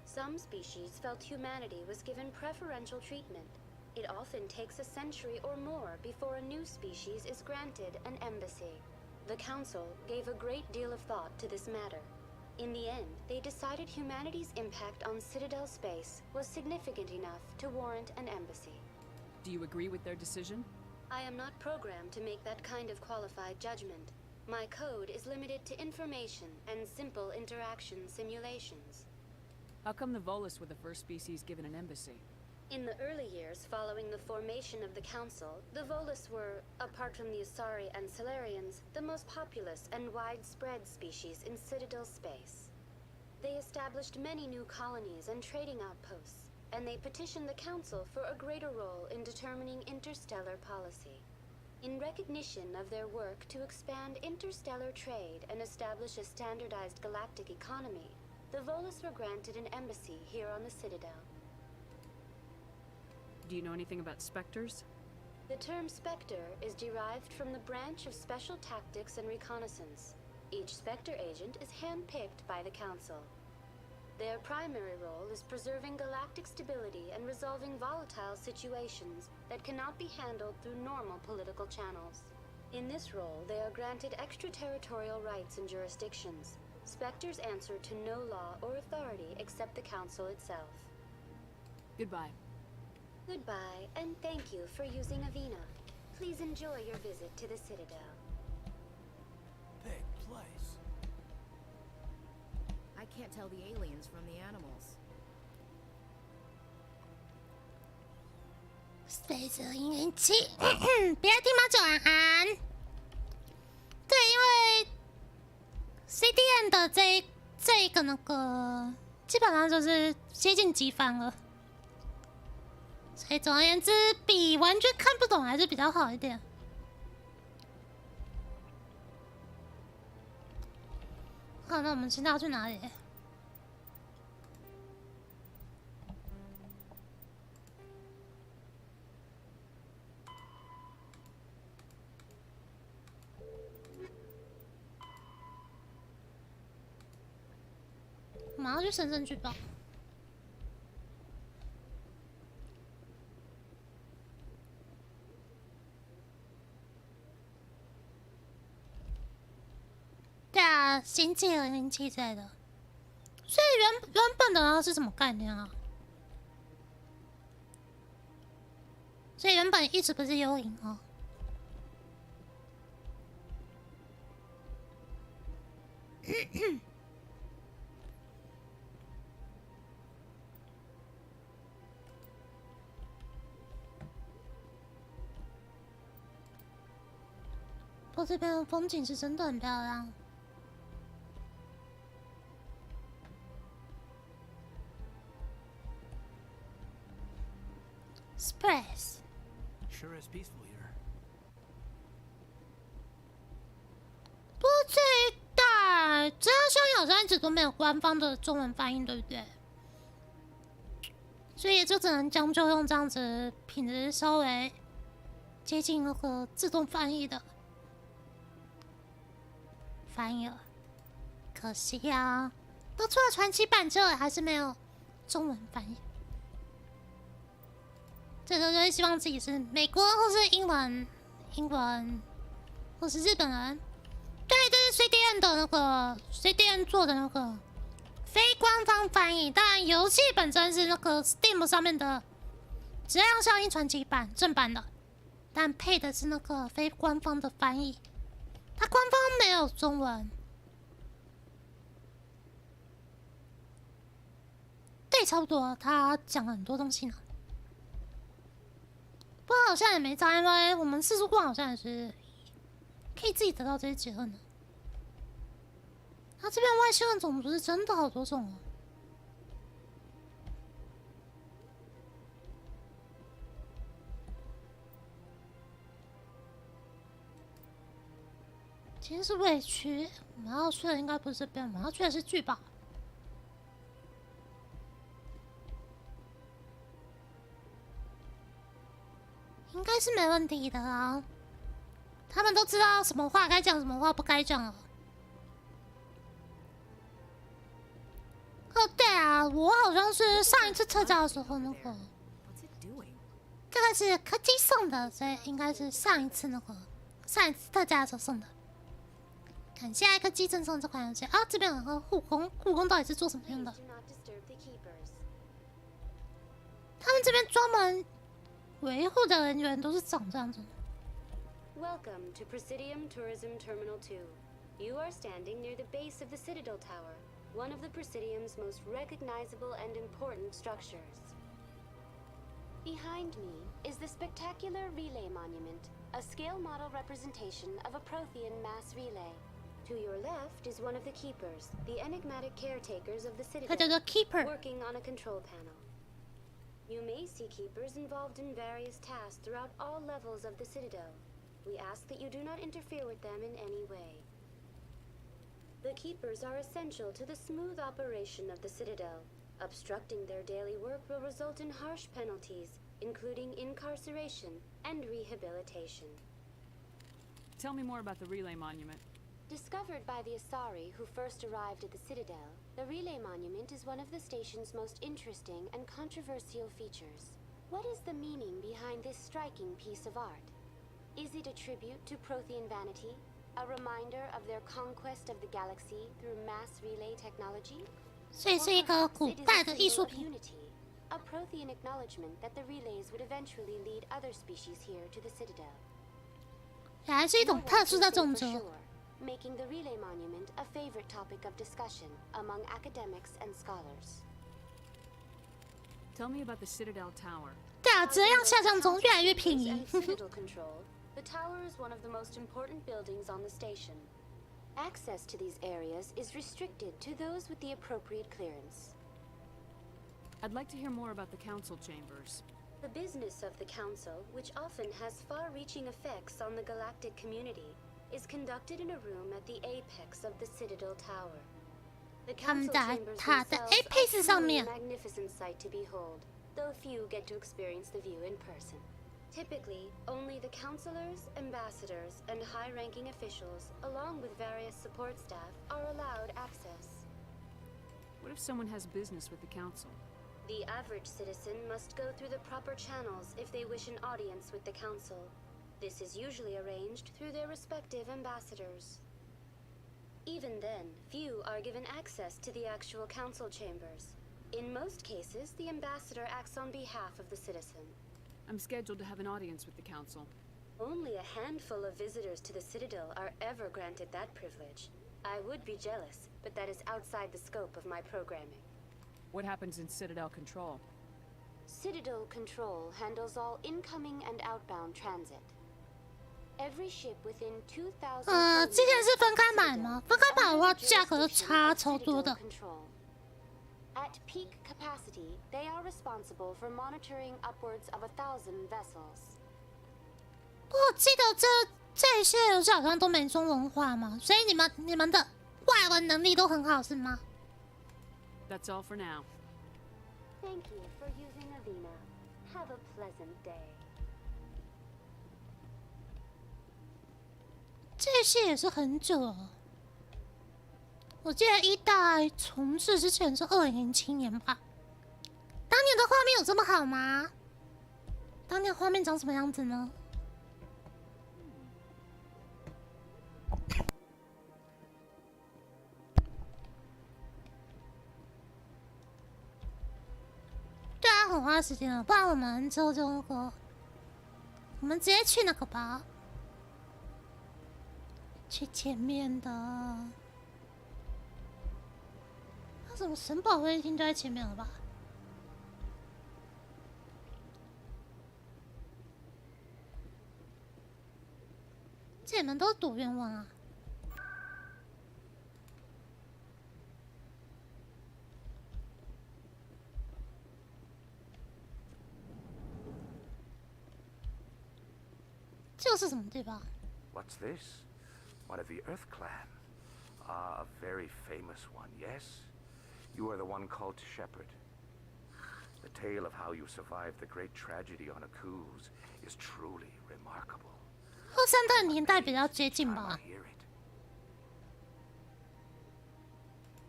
Some species felt humanity was given preferential treatment. It often takes a century or more before a new species is granted an embassy. The Council gave a great deal of thought to this matter. In the end, they decided humanity's impact on Citadel space was significant enough to warrant an embassy. Do you agree with their decision? I am not programmed to make that kind of qualified judgment. My code is limited to information and simple interaction simulations. How come the Volus were the first species given an embassy? In the early years following the formation of the Council, the Volus were, apart from the Asari and Solarians, the most populous and widespread species in Citadel space. They established many new colonies and trading outposts, and they petitioned the Council for a greater role in determining interstellar policy. In recognition of their work to expand interstellar trade and establish a standardized galactic economy, the Volus were granted an embassy here on the Citadel. Do you know anything about Spectres? The term Spectre is derived from the branch of Special Tactics and Reconnaissance. Each Spectre agent is handpicked by the Council. Their primary role is preserving galactic stability and resolving volatile situations that cannot be handled through normal political channels. In this role, they are granted extraterritorial rights and jurisdictions. Spectres answer to no law or authority except the Council itself. Goodbye. Goodbye, and thank you for using Avina. Please enjoy your visit to the Citadel. Big place. I can't tell the aliens from the animals. Space 007，别听猫九安安。对，因为 CDN 的这个那个，基本上就是接近机翻了。所以总而言之，比完全看不懂还是比较好一点。好，那我们现在要去哪里？我们要去深圳举报。对啊，星际007之类的。所以原本的是什么概念啊？所以原本一直不是幽灵哦。不过这边的风景是真的很漂亮。Express Sure is peaceful here. 不过这一代这样像好像一直都没有官方的中文翻译，对不对？所以就只能将就用这样子品质稍微接近那个自动翻译的翻译了。可惜呀，都出了传奇版之后，还是没有中文翻译。这个就是希望自己是美国或是英文或是日本人。对，这是 CDN 的那个 CDN 做的那个非官方翻译。当然，游戏本身是那个 Steam 上面的质量效应传奇版正版的，但配的是那个非官方的翻译。它官方没有中文。对，差不多，他讲了很多东西呢。不过好像也没差，因为我们四处逛好像也是可以自己得到这些结论的。他这边外星人种族是真的好多种哦。其实是委屈，我们要去的应该不是这边，我们要去的是聚宝。应该是没问题的啊，他们都知道什么话该讲，什么话不该讲了。哦，对啊，我好像是上一次特价的时候那个，这个是柯基送的，所以应该是上一次特价的时候送的。感谢艾柯姬赠送这款游戏啊！这边有个护工，护工到底是做什么用的？他们这边专门维护的人员都是长这样子。Welcome to Presidium Tourism Terminal 2. You are standing near the base of the Citadel Tower, one of the Presidium's most recognizable and important structures. Behind me is the spectacular Relay Monument, a scale model representation of a Prothean mass relay. To your left is one of the Keepers, the enigmatic caretakers of the Citadel, working on a control panel. You may see Keepers involved in various tasks throughout all levels of the Citadel. We ask that you do not interfere with them in any way. The Keepers are essential to the smooth operation of the Citadel. Obstructing their daily work will result in harsh penalties, including incarceration and rehabilitation. Tell me more about the Relay Monument. Discovered by the Asari who first arrived at the Citadel, the Relay Monument is one of the station's most interesting and controversial features. What is the meaning behind this striking piece of art? Is it a tribute to Prothean vanity? A reminder of their conquest of the galaxy through mass relay technology? 所以是一个古代的艺术品。 A Prothean acknowledgement that the relays would eventually lead other species here to the Citadel. 原来是一种特殊的种族。 Making the Relay Monument a favorite topic of discussion among academics and scholars. Tell me about the Citadel Tower. 对啊，质量下降中，越来越便宜。 Citadel control. The tower is one of the most important buildings on the station. Access to these areas is restricted to those with the appropriate clearance. I'd like to hear more about the council chambers. The business of the council, which often has far-reaching effects on the galactic community, is conducted in a room at the apex of the Citadel Tower. The council chambers themselves are truly a magnificent sight to behold, though few get to experience the view in person. Typically, only the councilors, ambassadors, and high-ranking officials, along with various support staff, are allowed access. What if someone has business with the council? The average citizen must go through the proper channels if they wish an audience with the council. This is usually arranged through their respective ambassadors. Even then, few are given access to the actual council chambers. In most cases, the ambassador acts on behalf of the citizen. I'm scheduled to have an audience with the council. Only a handful of visitors to the Citadel are ever granted that privilege. I would be jealous, but that is outside the scope of my programming. What happens in Citadel Control? Citadel Control handles all incoming and outbound transit. Every ship within 2,000. 之前是分开买吗？分开买的话，价格差超多的。 At peak capacity, they are responsible for monitoring upwards of 1,000 vessels. 我记得这些游戏好像都没中文化嘛，所以你们的外文能力都很好是吗？ That's all for now. Thank you for using Avena. Have a pleasant day. 这些也是很久了。我记得一代重置之前是2007年吧。当年的画面有这么好吗？当年画面长什么样子呢？对啊，很花时间了，不然我们之后就那个，我们直接去那个吧，去前面的。 那什么神宝会厅就在前面了吧？这你们都躲愿望啊？这是什么地方？ What's this? One of the Earth Clan. Ah, a very famous one, yes? You are the one called Shepherd. The tale of how you survived the great tragedy on Akuz is truly remarkable. 二三代年代比较接近吧。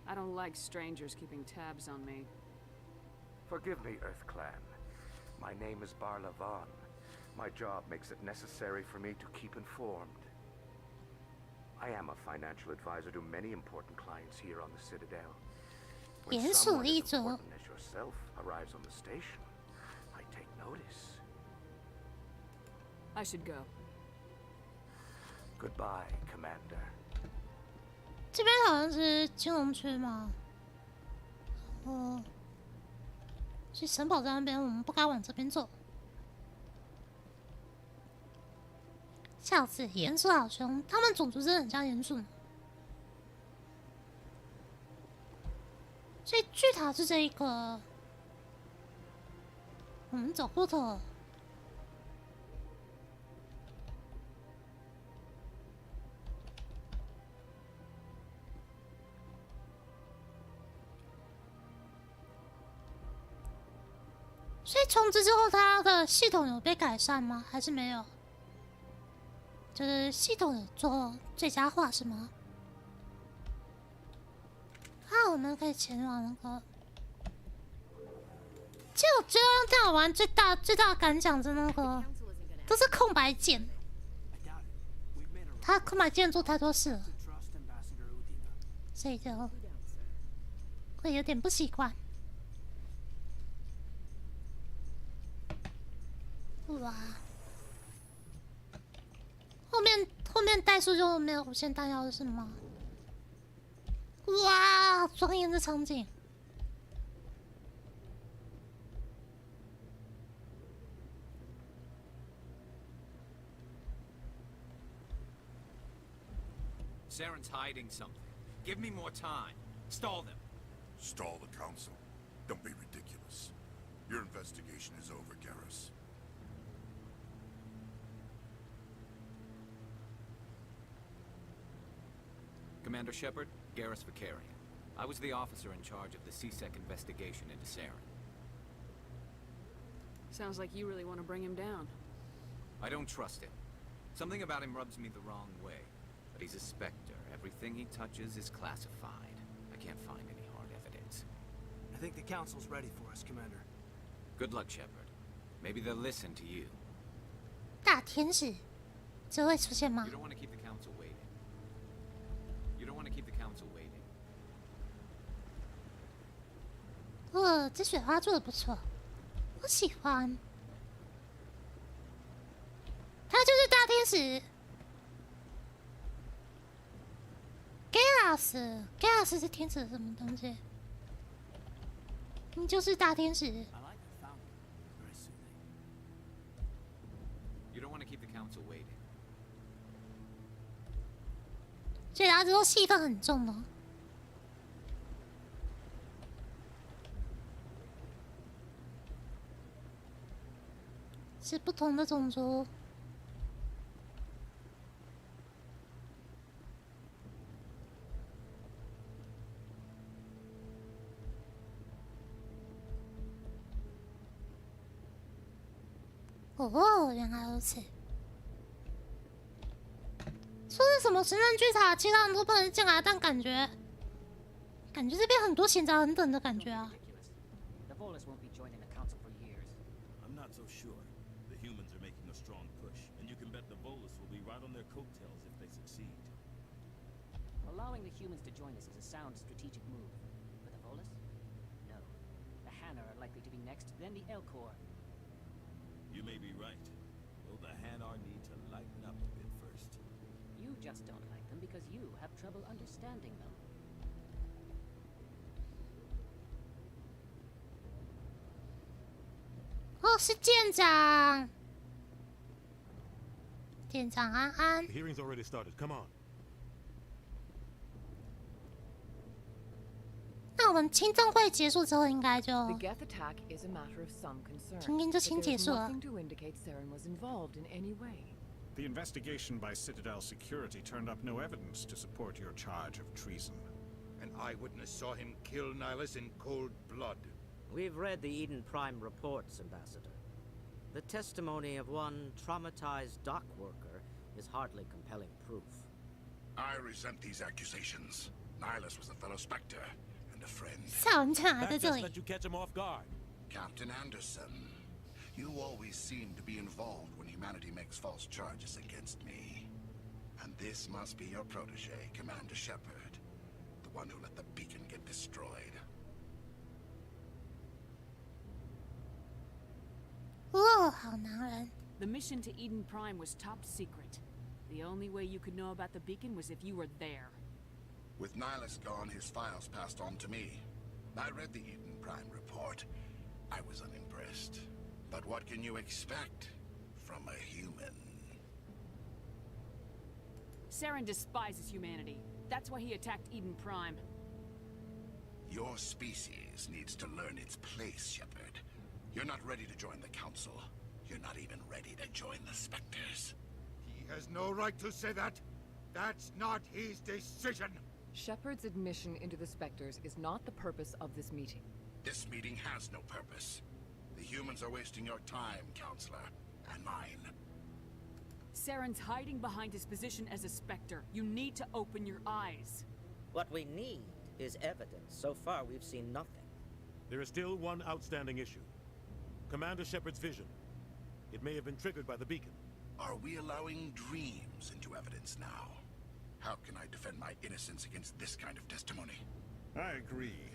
I don't like strangers keeping tabs on me. Forgive me, Earth Clan. My name is Barla Vaughn. My job makes it necessary for me to keep informed. I am a financial advisor to many important clients here on the Citadel. When someone as important as yourself arrives on the station, I take notice. I should go. Goodbye, Commander. 这边好像是金融区嘛。去城堡在那边，我们不该往这边走。笑死，鼹鼠好凶，他们种族真的很像鼹鼠。所以巨塔是这一个，我们走过头。所以重置之后，它的系统有被改善吗？还是没有？就是系统有做最佳化是吗？啊，我们可以前往那个。其实我觉得这样玩最大的感想是那个，都是空白键。他空白键做太多事了，所以就会有点不习惯。哇！后面代数就没有无限弹药了是吗？哇，庄严的场景！ Saren's hiding something. Give me more time. Stall them. Stall the council? Don't be ridiculous. Your investigation is over, Garrus. Commander Shepard, Garrus Vicarian. I was the officer in charge of the CSEC investigation into Saren. Sounds like you really want to bring him down. I don't trust him. Something about him rubs me the wrong way. But he's a Spectre. Everything he touches is classified. I can't find any hard evidence. I think the Council's ready for us, Commander. Good luck, Shepard. Maybe they'll listen to you. 大天使，这会出现吗？ You don't want to keep the Council waiting. You don't want to keep the Council waiting. 这雪花做的不错，我喜欢。他就是大天使。 Gas 是天使的什么东西？你就是大天使。You don't want to keep the Council waiting. 所以大家都戏份很重的。是不同的种族。 哦，原来如此。说是什么神圣巨塔，其他人都不能进来，但感觉这边很多闲杂人等的感觉啊。The Volus won't be joining the council for years. I'm not so sure. The humans are making a strong push, and you can bet the Volus will be right on their coattails if they succeed. Allowing the humans to join us is a sound strategic move. But the Volus? No. The Hanna are likely to be next, then the Elkhorn. You may be right. Though the Hanar need to lighten up a bit first. You just don't like them because you have trouble understanding them. 哦，是舰长。舰长安安。 The hearing's already started. Come on. 那我们听证会结束之后，应该就 The Geth attack is a matter of some concern. 今天就先结束了。 Nothing to indicate Saren was involved in any way. The investigation by Citadel Security turned up no evidence to support your charge of treason. An eyewitness saw him kill Nihilus in cold blood. We've read the Eden Prime reports, Ambassador. The testimony of one traumatized dock worker is hardly compelling proof. I resent these accusations. Nihilus was a fellow Spectre and a friend. That just let you catch him off guard. Captain Anderson, you always seem to be involved when humanity makes false charges against me. And this must be your protege, Commander Shepard, the one who let the beacon get destroyed. The mission to Eden Prime was top secret. The only way you could know about the beacon was if you were there. With Nihilus gone, his files passed on to me. I read the Eden Prime report. I was unimpressed. But what can you expect from a human? Saren despises humanity. That's why he attacked Eden Prime. Your species needs to learn its place, Shepard. You're not ready to join the Council. You're not even ready to join the Spectres. He has no right to say that. That's not his decision. Shepard's admission into the Spectres is not the purpose of this meeting. This meeting has no purpose. The humans are wasting your time, Counselor, and mine. Saren's hiding behind his position as a Spectre. You need to open your eyes. What we need is evidence. So far, we've seen nothing. There is still one outstanding issue. Commander Shepard's vision. It may have been triggered by the beacon. Are we allowing dreams into evidence now? How can I defend my innocence against this kind of testimony? I agree.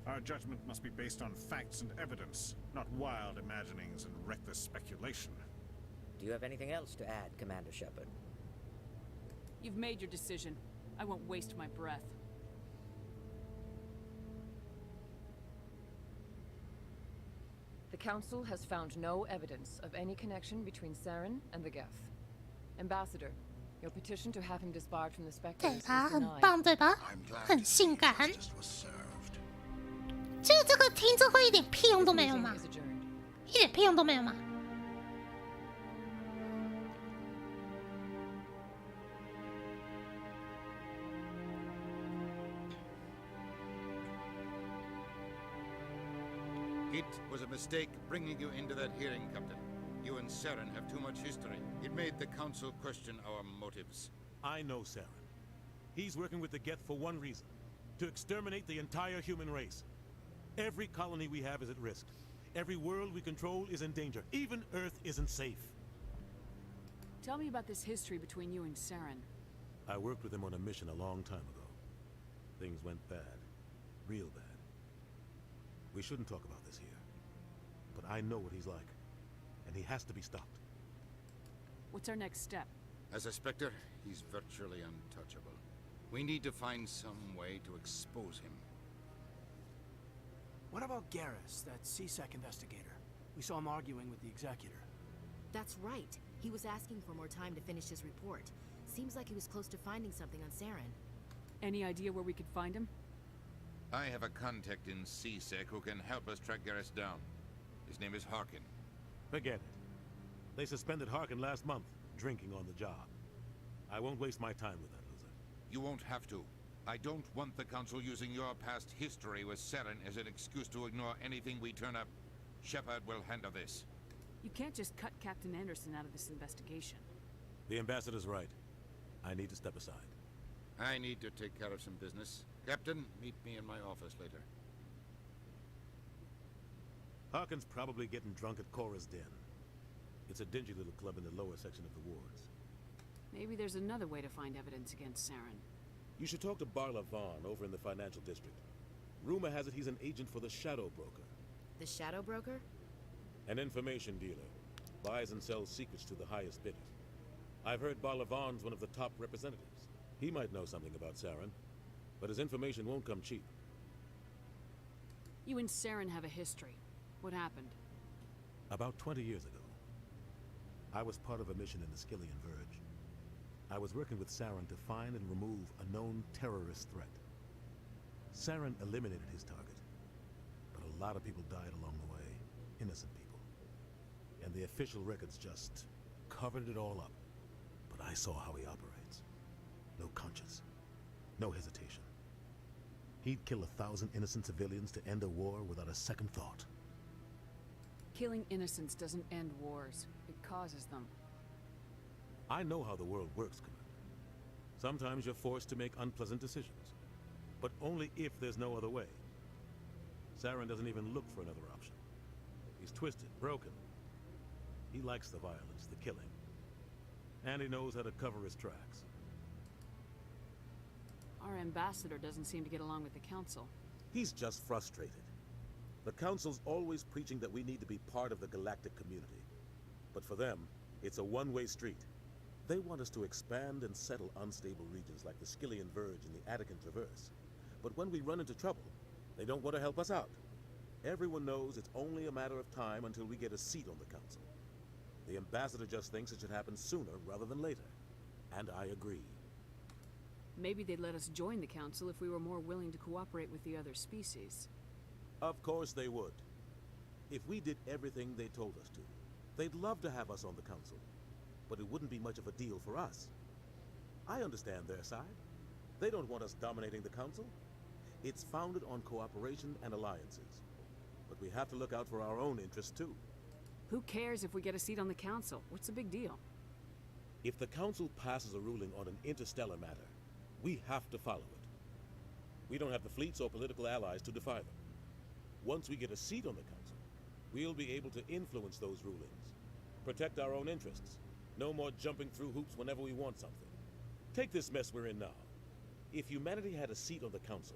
Our judgment must be based on facts and evidence, not wild imaginings and reckless speculation. Do you have anything else to add, Commander Shepard? You've made your decision. I won't waste my breath. The Council has found no evidence of any connection between Saren and the Geth. Ambassador, your petition to have him disbarred from the Spectres 对 is 吧？很 denied. 棒，对吧？很性感。就这个听证会一点屁用都没有吗？一点屁用都没有吗？ It was a mistake bringing you into that hearing, Captain. You and Saren have too much history. It made the Council question our motives. I know Saren. He's working with the Geth for one reason. To exterminate the entire human race. Every colony we have is at risk. Every world we control is in danger. Even Earth isn't safe. Tell me about this history between you and Saren. I worked with him on a mission a long time ago. Things went bad. Real bad. We shouldn't talk about this here. But I know what he's like. And he has to be stopped. What's our next step? As a Spectre, he's virtually untouchable. We need to find some way to expose him. What about Garrus, that CSEC investigator? We saw him arguing with the Executor. That's right. He was asking for more time to finish his report. Seems like he was close to finding something on Saren. Any idea where we could find him? I have a contact in CSEC who can help us track Garrus down. His name is Harkin. Forget it. They suspended Harkin last month, drinking on the job. I won't waste my time with that loser. You won't have to. I don't want the Council using your past history with Saren as an excuse to ignore anything we turn up. Shepard will handle this. You can't just cut Captain Anderson out of this investigation. The Ambassador's right. I need to step aside. I need to take care of some business. Captain, meet me in my office later. Harkin's probably getting drunk at Cora's Den. It's a dingy little club in the lower section of the wards. Maybe there's another way to find evidence against Saren. You should talk to Barla Vaughn over in the financial district. Rumor has it he's an agent for the Shadow Broker. The Shadow Broker? An information dealer. Buys and sells secrets to the highest bidder. I've heard Barla Vaughn's one of the top representatives. He might know something about Saren, but his information won't come cheap. You and Saren have a history. What happened? About 20 years ago, I was part of a mission in the Skillian Verge. I was working with Saren to find and remove a known terrorist threat. Saren eliminated his target, but a lot of people died along the way, innocent people. And the official records just covered it all up. but I saw how he operates. No conscience. No hesitation. He'd kill 1,000 innocent civilians to end a war without a second thought. Killing innocents doesn't end wars. It causes them. I know how the world works, Commander. Sometimes you're forced to make unpleasant decisions, but only if there's no other way. Saren doesn't even look for another option. He's twisted, broken. He likes the violence, the killing. And he knows how to cover his tracks. Our ambassador doesn't seem to get along with the Council. He's just frustrated. The Council's always preaching that we need to be part of the galactic community. But for them, it's a one-way street. They want us to expand and settle unstable regions like the Skillian Verge and the Attican Traverse. But when we run into trouble, they don't want to help us out. Everyone knows it's only a matter of time until we get a seat on the Council. The ambassador just thinks it should happen sooner rather than later. And I agree. Maybe they'd let us join the Council if we were more willing to cooperate with the other species. Of course they would. If we did everything they told us to, they'd love to have us on the Council. But it wouldn't be much of a deal for us. I understand their side. They don't want us dominating the Council. It's founded on cooperation and alliances. But we have to look out for our own interests too. Who cares if we get a seat on the Council? What's the big deal? If the Council passes a ruling on an interstellar matter, we have to follow it. We don't have the fleets or political allies to defy them. Once we get a seat on the Council, we'll be able to influence those rulings, protect our own interests. No more jumping through hoops whenever we want something. Take this mess we're in now. If humanity had a seat on the Council,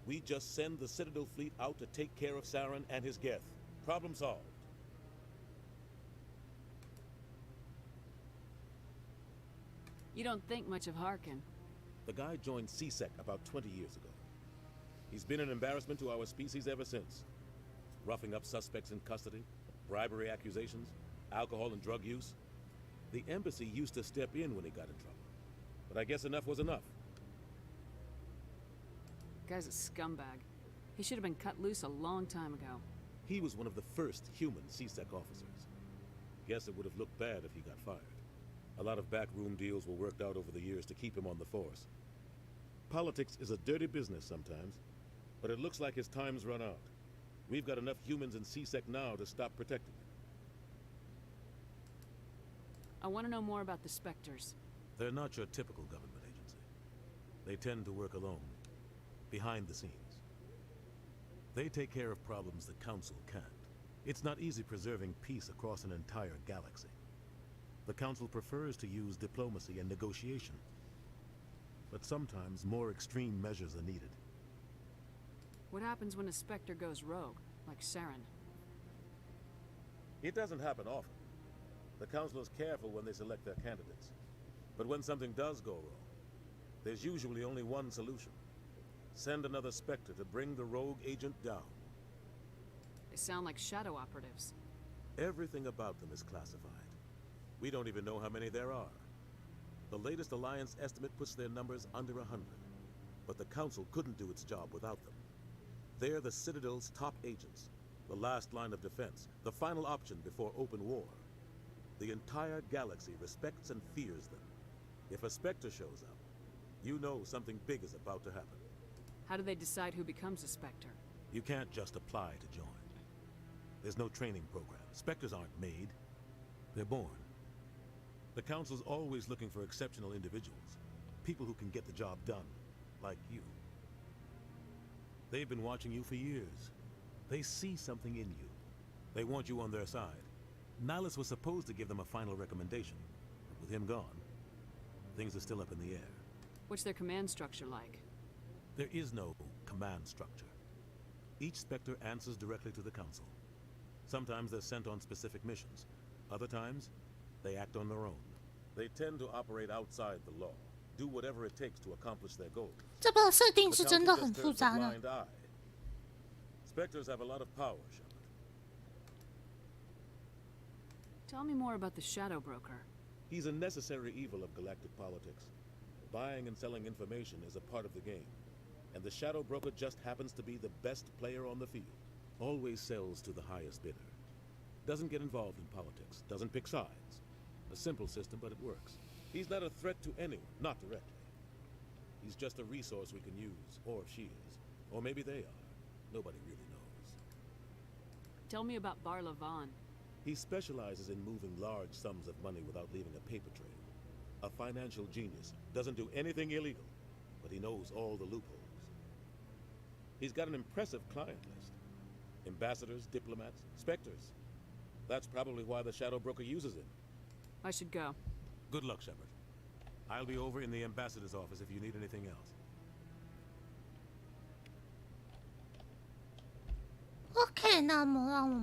we'd just send the Citadel fleet out to take care of Saren and his Geth. Problem solved. You don't think much of Harkin. The guy joined CSEC about 20 years ago. He's been an embarrassment to our species ever since. Roughing up suspects in custody, bribery accusations, alcohol and drug use. The embassy used to step in when he got in trouble. But I guess enough was enough. The guy's a scumbag. He should have been cut loose a long time ago. He was one of the first human CSEC officers. Guess it would have looked bad if he got fired. A lot of backroom deals were worked out over the years to keep him on the force. Politics is a dirty business sometimes, but it looks like his time's run out. We've got enough humans in CSEC now to stop protecting it. I want to know more about the Spectres. They're not your typical government agency. They tend to work alone, behind the scenes. They take care of problems the Council can't. It's not easy preserving peace across an entire galaxy. The Council prefers to use diplomacy and negotiation. But sometimes more extreme measures are needed. What happens when a Spectre goes rogue, like Saren? It doesn't happen often. The Council is careful when they select their candidates. But when something does go wrong, there's usually only one solution. Send another Spectre to bring the rogue agent down. They sound like shadow operatives. Everything about them is classified. We don't even know how many there are. The latest Alliance estimate puts their numbers under 100. But the Council couldn't do its job without them. They're the Citadel's top agents, the last line of defense, the final option before open war. The entire galaxy respects and fears them. If a Spectre shows up, you know something big is about to happen. How do they decide who becomes a Spectre? You can't just apply to join. There's no training program. Spectres aren't made. They're born. The Council's always looking for exceptional individuals. People who can get the job done, like you. They've been watching you for years. They see something in you. They want you on their side. Nihilus was supposed to give them a final recommendation, but with him gone, things are still up in the air. What's their command structure like? There is no command structure. Each Spectre answers directly to the Council. Sometimes they're sent on specific missions. Other times, they act on their own. They tend to operate outside the law, do whatever it takes to accomplish their goals. 这个设定是真的很复杂的。 Spectres have a lot of power, Shepard. Tell me more about the Shadow Broker. He's a necessary evil of galactic politics. Buying and selling information is a part of the game. And the Shadow Broker just happens to be the best player on the field. Always sells to the highest bidder. Doesn't get involved in politics. Doesn't pick sides. A simple system, but it works. He's not a threat to anyone, not directly. He's just a resource we can use, or she is. Or maybe they are. Nobody really knows. Tell me about Barla Vaughn. He specializes in moving large sums of money without leaving a paper trail. A financial genius. Doesn't do anything illegal, but he knows all the loopholes. He's got an impressive client list. Ambassadors, diplomats, specters. That's probably why the Shadow Broker uses him. I should go. Good luck, Shepard. I'll be over in the ambassador's office if you need anything else. OK， 那么让我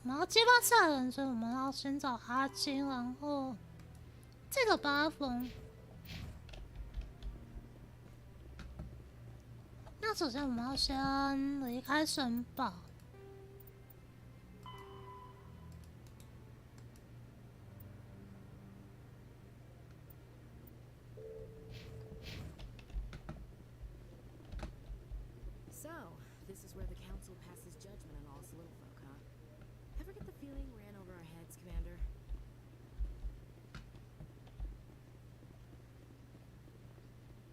们要揭发下人，所以我们要先找哈金，然后这个八风。那首先我们要先离开城堡。So, this is where the council passes judgment on all us little folk, huh? Ever get the feeling we're in over our heads, Commander?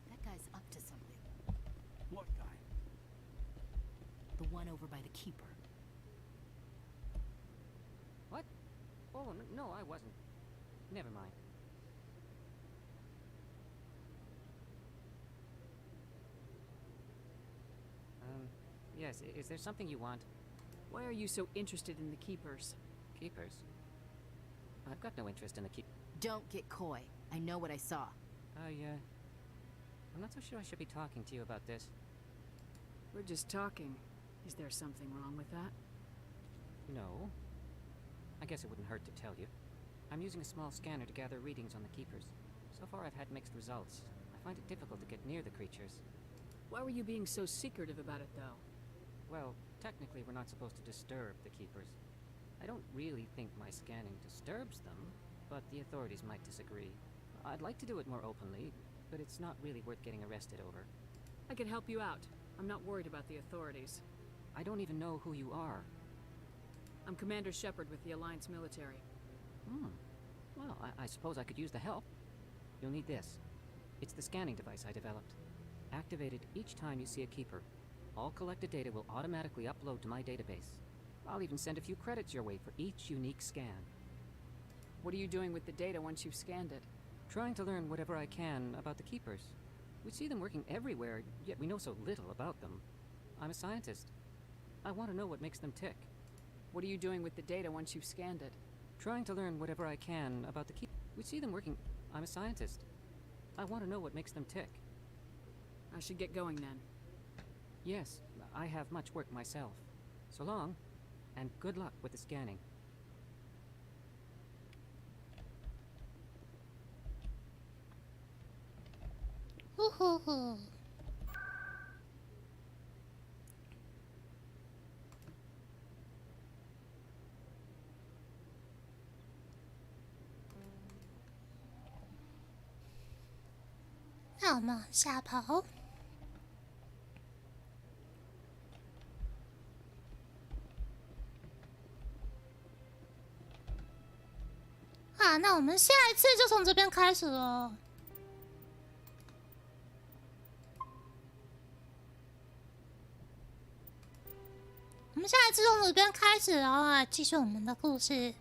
That guy's up to something. What guy? The one over by the Keeper. What? Oh, no, I wasn't. Never mind. Yes, is there something you want? Why are you so interested in the Keepers? Keepers? I've got no interest in the Don't get coy. I know what I saw. I'm not so sure I should be talking to you about this. We're just talking. Is there something wrong with that? No. I guess it wouldn't hurt to tell you. I'm using a small scanner to gather readings on the Keepers. So far I've had mixed results. I find it difficult to get near the creatures. Why were you being so secretive about it, though? Well, technically we're not supposed to disturb the Keepers. I don't really think my scanning disturbs them, but the authorities might disagree. I'd like to do it more openly, but it's not really worth getting arrested over. I could help you out. I'm not worried about the authorities. I don't even know who you are. I'm Commander Shepard with the Alliance military. Well, I suppose I could use the help. You'll need this. It's the scanning device I developed. Activate it each time you see a Keeper. All collected data will automatically upload to my database. I'll even send a few credits your way for each unique scan. What are you doing with the data once you've scanned it? Trying to learn whatever I can about the Keepers. We see them working everywhere, yet we know so little about them. I'm a scientist. I want to know what makes them tick. What are you doing with the data once you've scanned it? Trying to learn whatever I can about the Keepers. We see them working. I'm a scientist. I want to know what makes them tick. I should get going then. Yes, I have much work myself. So long, and good luck with the scanning. Woohoo! 那我们往下跑。啊，那我们下一次就从这边开始了。我们下一次从这边开始，然后来继续我们的故事。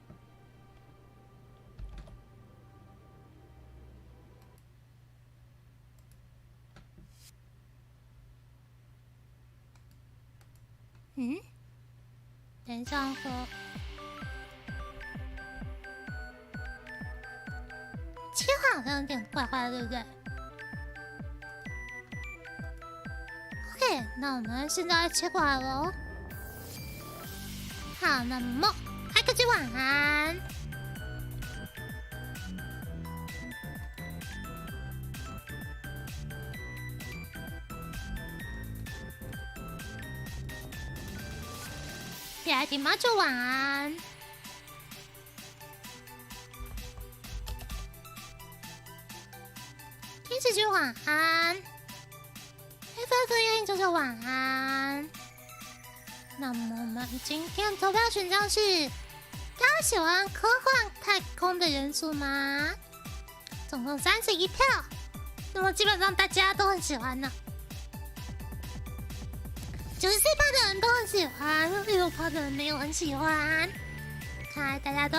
等一下喝。切换好像有点怪怪的，对不对 ？OK， 那我们现在切过来了。好，那么艾柯姬晚安。别爱听妈就晚安。天使君晚安。黑粉粉烟九九晚安。那么我们今天投票选项是：大家喜欢科幻太空的元素吗？总共31票，那么基本上大家都很喜欢呢。94%的人都很喜欢，6%的人没有很喜欢。看来大家都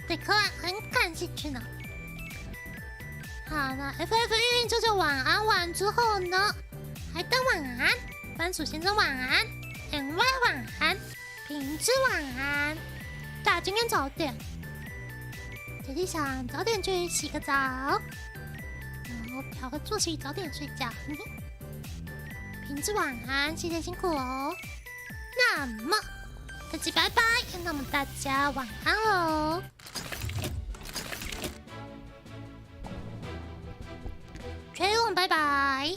对科幻很感兴趣呢。好，那 FF 运啾啾晚安完之后呢，海灯晚安，番薯先生晚安， NY 晚安，品质晚安。大家今天早点，姐姐想早点去洗个澡，然后调个作息，早点睡觉。品质晚安，谢谢辛苦哦。那么，科技拜拜，那么大家晚安喽。吹龙拜拜。